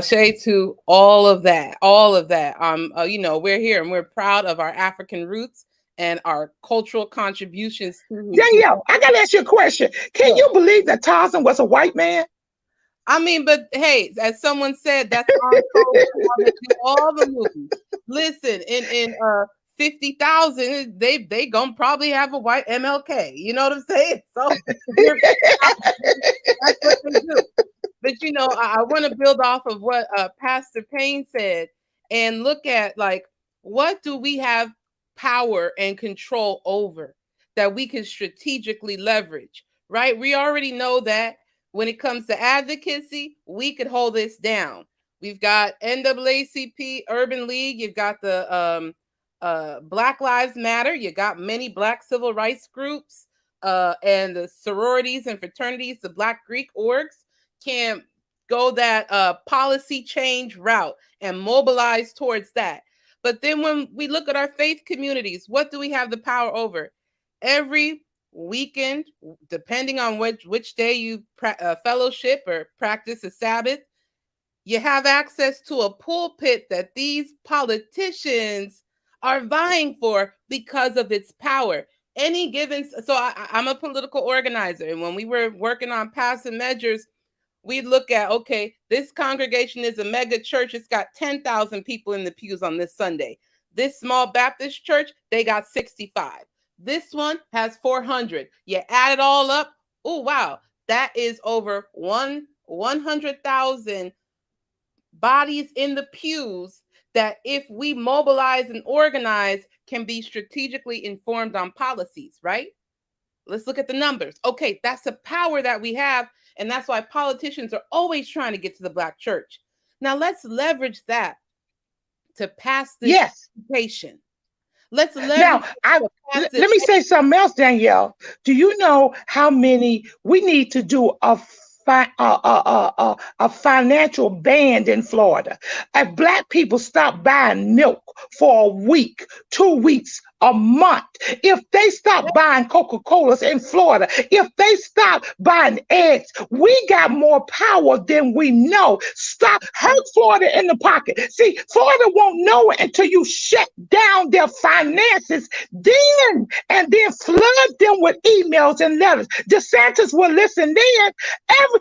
Shade to all of that. We're here and we're proud of our African roots and our cultural contributions. Danielle, I gotta ask you a question. Can you believe that Tarzan was a white man? I mean, but hey, as someone said, that's all the movies. Listen, in 50,000, they gonna probably have a white MLK. You know what I'm saying? So that's what they do. But I want to build off of what Pastor Payne said and look at what do we have power and control over that we can strategically leverage, right? We already know that when it comes to advocacy, we could hold this down. We've got NAACP, Urban League, you've got the Black Lives Matter, you got many Black civil rights groups and the sororities and fraternities, the Black Greek orgs, can go that policy change route and mobilize towards that. But then when we look at our faith communities, what do we have the power over? Every weekend, depending on which day you fellowship or practice a Sabbath, you have access to a pulpit that these politicians are vying for because of its power. I'm a political organizer, and when we were working on passing measures, we look at, okay, this congregation is a mega church. It's got 10,000 people in the pews on this Sunday. This small Baptist church, they got 65. This one has 400. You add it all up. Oh, wow. That is over 100,000 bodies in the pews that if we mobilize and organize can be strategically informed on policies, right? Let's look at the numbers. Okay, that's the power that we have. And that's why politicians are always trying to get to the Black church. Now let's leverage that to pass this education. Let's leverage. Now, let me say something else, Danielle. Do you know how many we need to do a financial ban in Florida? If Black people stop buying milk for a week, 2 weeks, a month, if they stop buying Coca-Colas in Florida, if they stop buying eggs, we got more power than we know. Stop, hurt Florida in the pocket. See, Florida won't know it until you shut down their finances, then flood them with emails and letters. DeSantis will listen then.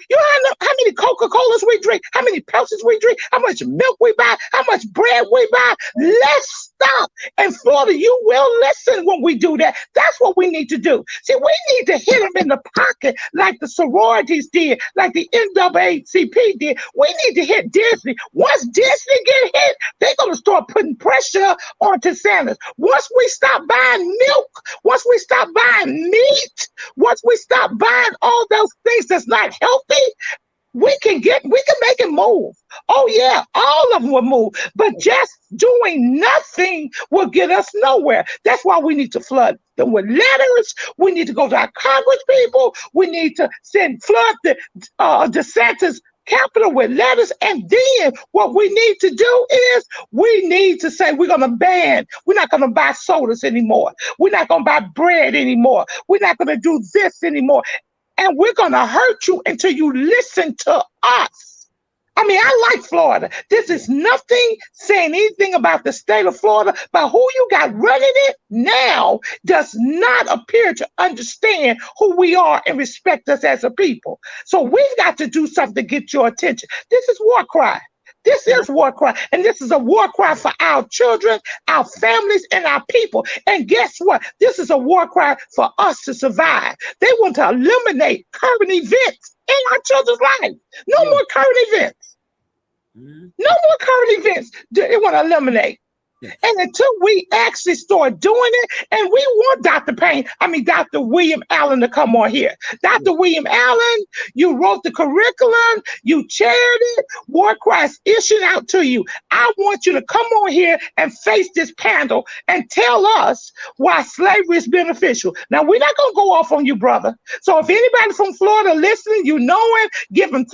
You know how many Coca-Colas we drink, how many Pepsis we drink, how much milk we buy, how much bread we buy. Let's stop. In Florida, you will will listen when we do that. That's what we need to do. See, we need to hit them in the pocket like the sororities did, like the NAACP did. We need to hit Disney. Once Disney get hit, they're going to start putting pressure onto Sanders. Once we stop buying milk, once we stop buying meat, once we stop buying all those things that's not healthy, we can make it move. Oh yeah, all of them will move. But just doing nothing will get us nowhere. That's why we need to flood them with letters. We need to go to our Congress people. We need to flood the DeSantis capital with letters. And then what we need to do is we need to say we're going to ban. We're not going to buy sodas anymore. We're not going to buy bread anymore. We're not going to do this anymore. And we're going to hurt you until you listen to us. I mean, I like Florida. This is nothing saying anything about the state of Florida, but who you got running it now does not appear to understand who we are and respect us as a people. So we've got to do something to get your attention. This is war cry. This is war cry, and this is a war cry for our children, our families, and our people. And guess what? This is a war cry for us to survive. They want to eliminate current events in our children's life. No more current events. No more current events. They want to eliminate. And until we actually start doing it, and we want Dr. William Allen to come on here. Dr. William Allen, you wrote the curriculum, you chaired it, War Cries issued out to you. I want you to come on here and face this panel and tell us why slavery is beneficial. Now, we're not going to go off on you, brother. So if anybody from Florida listening, you know him, give him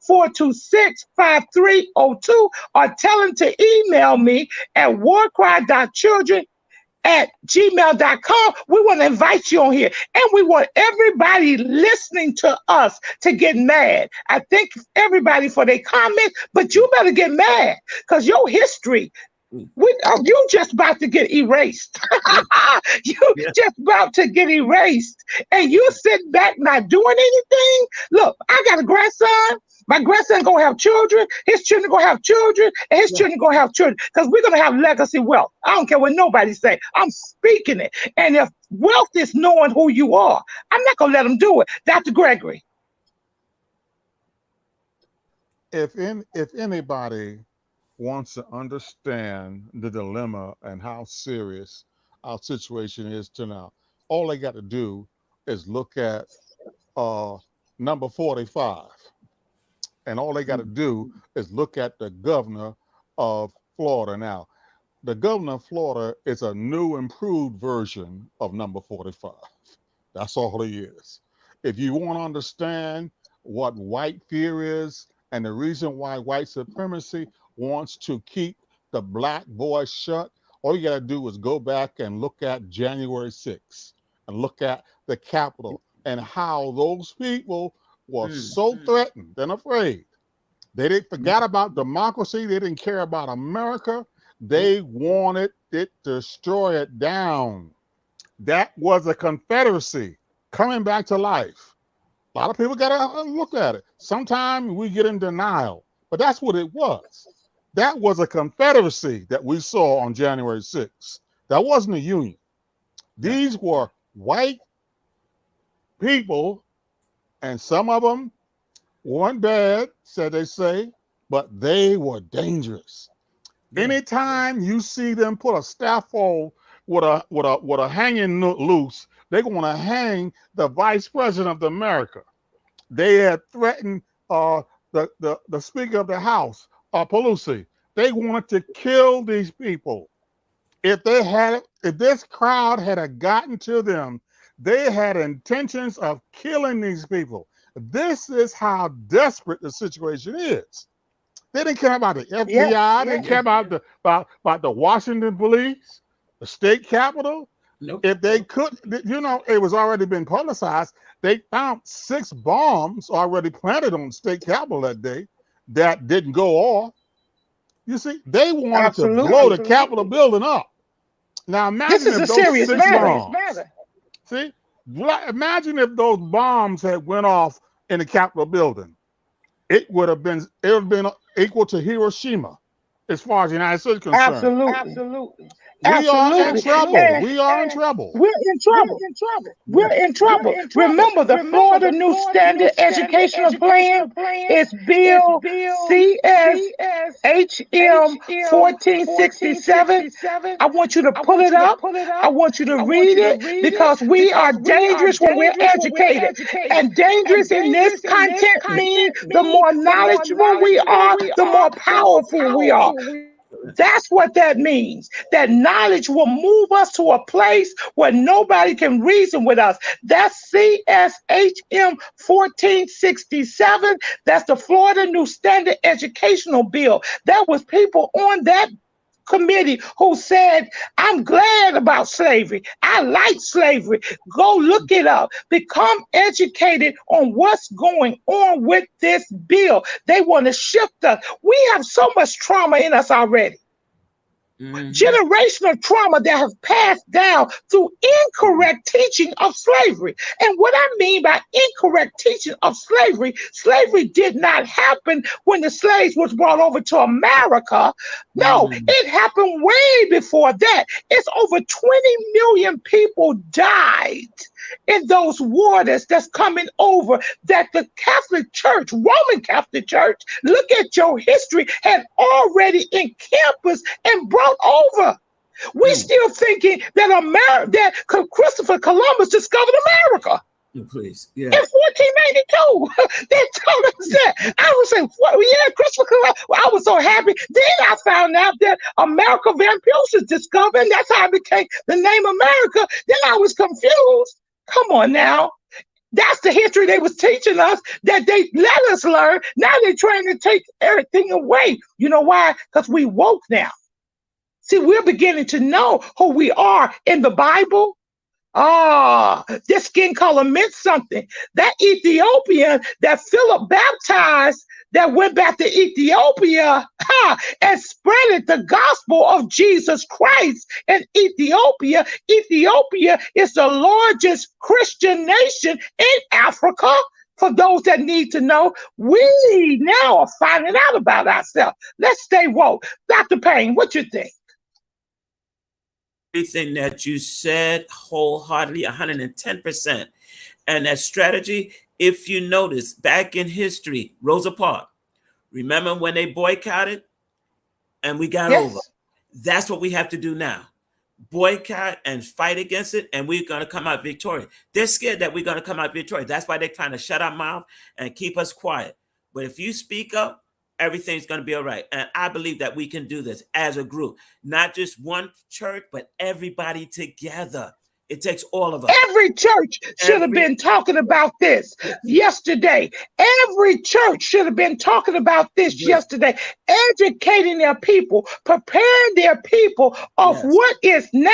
347-426-5302 or tell him to email me at warcry.children@gmail.com. We want to invite you on here, and we want everybody listening to us to get mad. I thank everybody for their comments, but you better get mad because your history, you just about to get erased. Just about to get erased, and you sit back not doing anything. Look, I got a grandson. My grandson gonna have children, his children gonna have children, and his children gonna have children, because we're gonna have legacy wealth. I don't care what nobody say. I'm speaking it. And if wealth is knowing who you are, I'm not gonna let them do it. Dr. Gregory. If anybody wants to understand the dilemma and how serious our situation is to now, all they got to do is look at number 45. And all they got to do is look at the governor of Florida. Now, the governor of Florida is a new, improved version of number 45. That's all he is. If you want to understand what white fear is and the reason why white supremacy wants to keep the black voice shut, all you got to do is go back and look at January 6th and look at the Capitol and how those people were so threatened and afraid. They didn't forget about democracy. They didn't care about America. They wanted it to destroy it down. That was a Confederacy coming back to life. A lot of people got to look at it. Sometimes we get in denial, but that's what it was. That was a Confederacy that we saw on January 6th. That wasn't a union. These were white people, and some of them weren't bad, said they say, but they were dangerous. Anytime you see them put a scaffold with a hanging noose, they're going to hang the vice president of America. They had threatened the Speaker of the House, Pelosi. They wanted to kill these people. If this crowd had gotten to them, they had intentions of killing these people. This is how desperate the situation is. They didn't care about the FBI. They didn't care about the Washington police, the state capitol. Nope. If they could, it was already been publicized. They found 6 bombs already planted on the state capitol that day that didn't go off. You see, they wanted to blow the Capitol building up. Now imagine if those 6 bombs. See, imagine if those bombs had went off in the Capitol building. It would have been equal to Hiroshima as far as the United States is concerned. Absolutely. We are in Absolutely. trouble. We are in trouble. We're in trouble. We're in trouble. Remember, the Florida New Standard Educational Plan is Bill CSHM 1467. I want you to pull it up. I want you to read it because we are dangerous when we're educated. And dangerous in this content means the more knowledgeable we are, the more powerful we are. That's what that means. That knowledge will move us to a place where nobody can reason with us. That's CSHM 1467. That's the Florida New Standard Educational Bill. That was people on that committee who said, I'm glad about slavery. I like slavery. Go look it up. Become educated on what's going on with this bill. They want to shift us. We have so much trauma in us already. Generational trauma that have passed down through incorrect teaching of slavery. And what I mean by incorrect teaching of slavery, slavery did not happen when the slaves was brought over to America. No, it happened way before that. It's over 20 million people died in those waters that's coming over that the Catholic Church, Roman Catholic Church, look at your history, had already encompassed and brought over. We still thinking that Christopher Columbus discovered America. Please, in 1492. They told us that. I was saying, Christopher Columbus. I was so happy. Then I found out that America Vespucci was discovered, and that's how it became the name America. Then I was confused. Come on now. That's the history they was teaching us that they let us learn. Now they're trying to take everything away. You know why? Because we woke now. See, we're beginning to know who we are in the Bible. This skin color meant something. That Ethiopian that Philip baptized that went back to Ethiopia and spreaded the gospel of Jesus Christ in Ethiopia. Ethiopia is the largest Christian nation in Africa. For those that need to know, we now are finding out about ourselves. Let's stay woke. Dr. Payne, what you think? Everything that you said wholeheartedly, 110%. And that strategy, if you notice, back in history, Rosa Parks, remember when they boycotted and we got over? That's what we have to do now. Boycott and fight against it, and we're going to come out victorious. They're scared that we're going to come out victorious. That's why they're trying to shut our mouth and keep us quiet. But if you speak up, everything's going to be all right. And I believe that we can do this as a group, not just one church, but everybody together. It takes all of us. Every church should have been talking about this yesterday. Every church should have been talking about this yesterday. Educating their people, preparing their people of what is now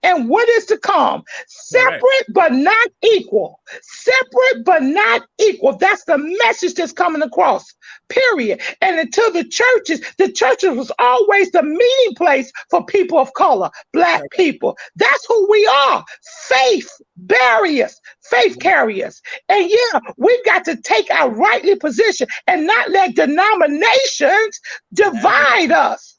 and what is to come. Separate but not equal. Separate but not equal. That's the message that's coming across. Period. And until the churches was always the meeting place for people of color, Black people. That's who we are. Faith barriers, faith carriers. And we've got to take our rightly position and not let denominations divide us.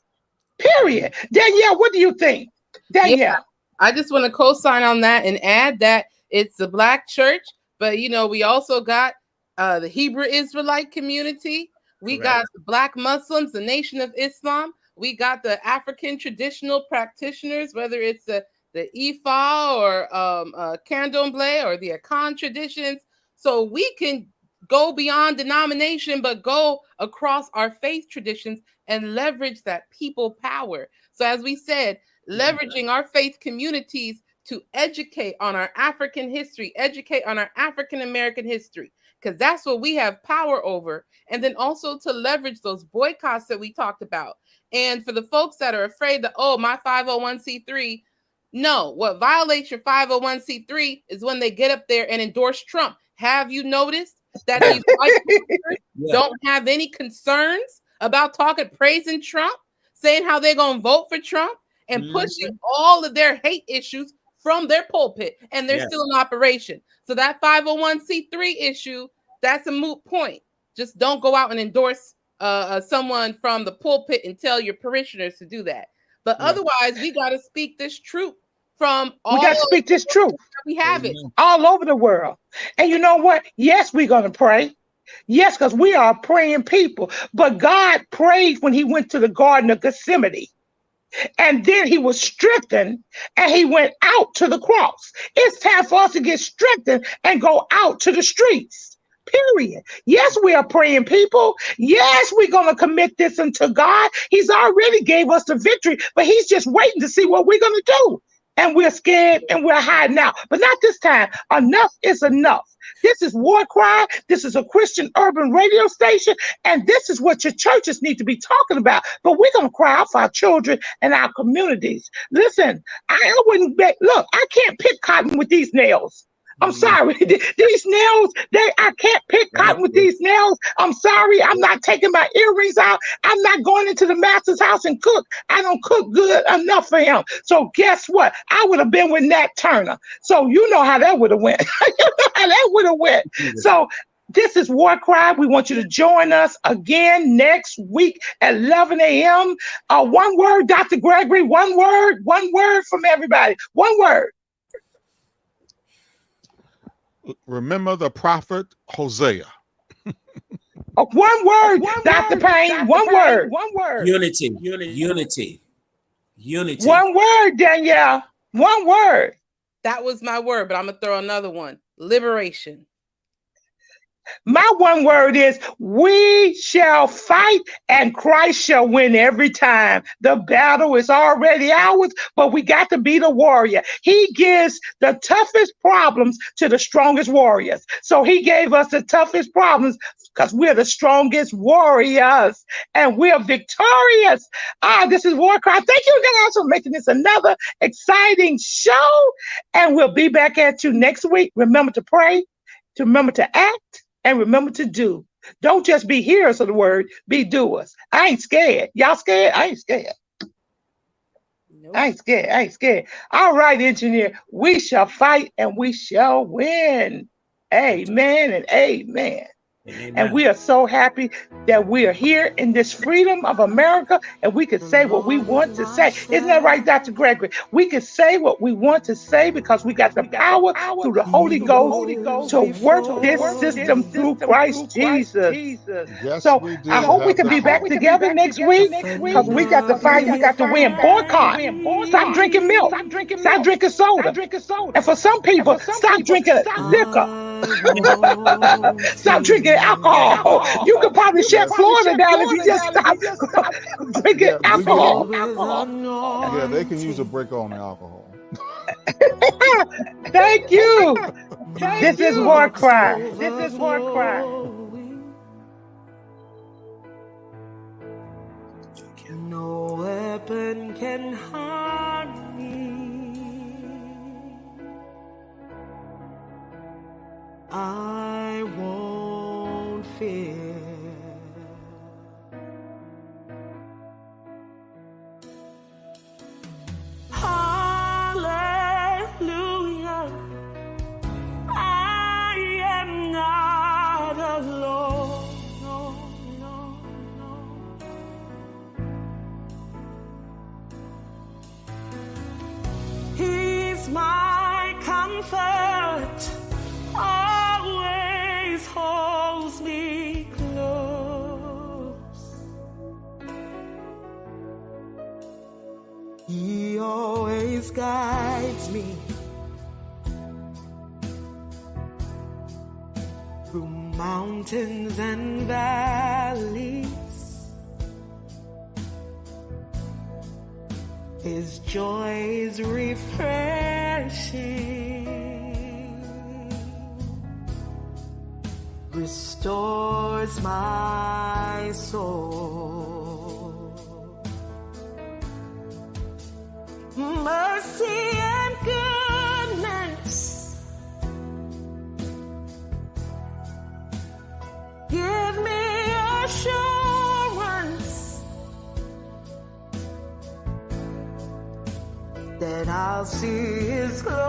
Period. Danielle, what do you think? Danielle. I just want to co-sign on that and add that it's the Black church, but we also got the Hebrew Israelite community. We got the Black Muslims, the Nation of Islam. We got the African traditional practitioners, whether it's the Ifa or Candomblé or the Akan traditions. So we can go beyond denomination, but go across our faith traditions and leverage that people power. So as we said, leveraging our faith communities to educate on our African history, educate on our African American history, because that's what we have power over. And then also to leverage those boycotts that we talked about. And for the folks that are afraid that, my 501c3, no, what violates your 501c3 is when they get up there and endorse Trump. Have you noticed that these white people don't have any concerns about praising Trump, saying how they're going to vote for Trump and pushing all of their hate issues from their pulpit, and they're still in operation. So that 501c3 issue, that's a moot point. Just don't go out and endorse someone from the pulpit and tell your parishioners to do that. But otherwise, we got to speak this truth from all. We got to speak this truth. We have it all over the world. And you know what? Yes, we're going to pray. Yes, because we are praying people. But God prayed when he went to the Garden of Gethsemane. And then he was strengthened and he went out to the cross. It's time for us to get strengthened and go out to the streets. Period. Yes, we are praying people. Yes, we're going to commit this unto God. He's already gave us the victory, but he's just waiting to see what we're going to do. And we're scared and we're hiding out. But not this time. Enough is enough. This is War Cry. This is a Christian urban radio station. And this is what your churches need to be talking about. But we're going to cry out for our children and our communities. Listen, I wouldn't bet. Look, I can't pick cotton with these nails. I'm sorry. These nails, I can't pick cotton with these nails. I'm sorry. I'm not taking my earrings out. I'm not going into the master's house and cook. I don't cook good enough for him. So guess what? I would have been with Nat Turner. So you know how that would have went. You know how that would have went. So this is War Cry. We want you to join us again next week at 11 a.m. One word, Dr. Gregory, one word from everybody. One word. Remember the prophet Hosea. One word, Dr. Payne. One word. Unity. One word, Danielle. One word. That was my word, but I'm going to throw another one. Liberation. My one word is we shall fight and Christ shall win every time. The battle is already ours, but we got to be the warrior. He gives the toughest problems to the strongest warriors. So he gave us the toughest problems because we're the strongest warriors and we're victorious. This is War Cry. Thank you guys for making this another exciting show. And we'll be back at you next week. Remember to pray, to remember to act, and remember to do. Don't just be hearers of the word, be doers. I ain't scared. Y'all scared? I ain't scared. Nope. I ain't scared. All right, engineer. We shall fight and we shall win. Amen and amen. Amen. And we are so happy that we are here in this freedom of America and we can say what we want to say. Isn't that right, Dr. Gregory? We can say what we want to say because we got the power through the Holy Ghost to work this system through Christ Jesus. Yes, so I hope we can be back together next week because we got to fight, we got to win. Boycott. Stop drinking milk. Stop drinking soda. And for some people, stop drinking liquor. Stop drinking alcohol. You could probably shut Florida down if you just stop drinking alcohol. Yeah, they can use a break on the alcohol. Thank you. This is War Cry. This is War Cry. No weapon can harm me. I won't fear. Hallelujah. I am not alone. No, no, no. He's my comfort. Always holds me close. He always guides me through mountains and valleys. His joy is refreshing. Restores my soul. Mercy and goodness give me assurance that I'll see His glory.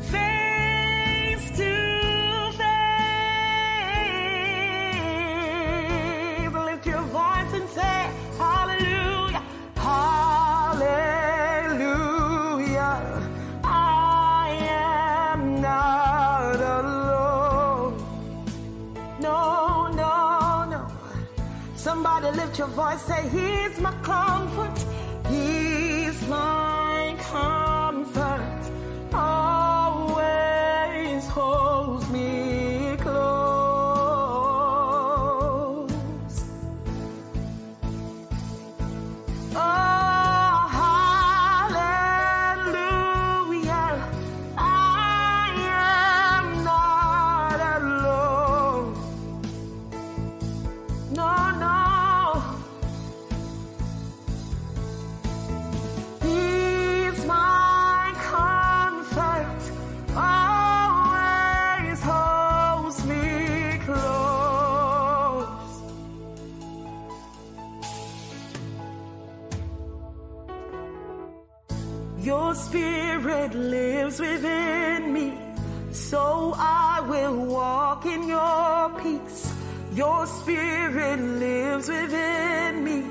Face to face. Somebody lift your voice, say, He's my comfort. He's my comfort. Always holds me close. Oh, hallelujah. I am not alone. No, no. He's my comfort. Always holds me close. Your spirit lives within me, so I will walk in your peace. Your spirit lives within me,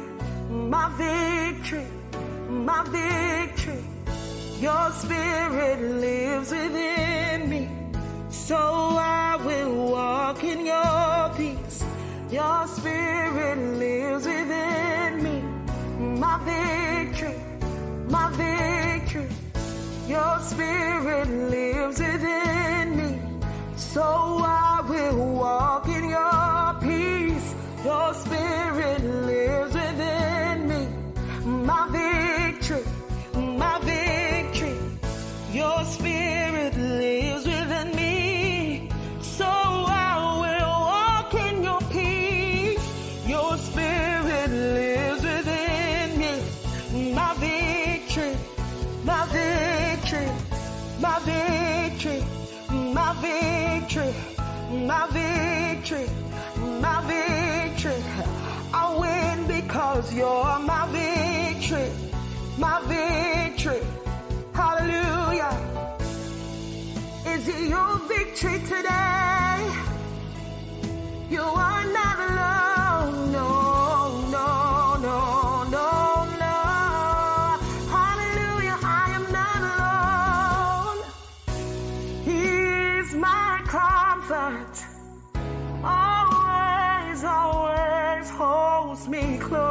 my victory, my victory. Your spirit lives within me, so I will walk in your peace. Your spirit lives within me, my victory, my victory. Your spirit lives within me, so I will walk in your peace. Your spirit lives within me, my victory, my victory. Your spirit lives within me, so I will walk in your peace. Your spirit lives within me, my victory, my victory, my victory, my victory, my victory, my victory. I win because you're my victory, my victory. Hallelujah. Is it your victory today? You are not alone. No, no, no, no, no. Hallelujah. I am not alone. He's my comfort. Always, always holds me close.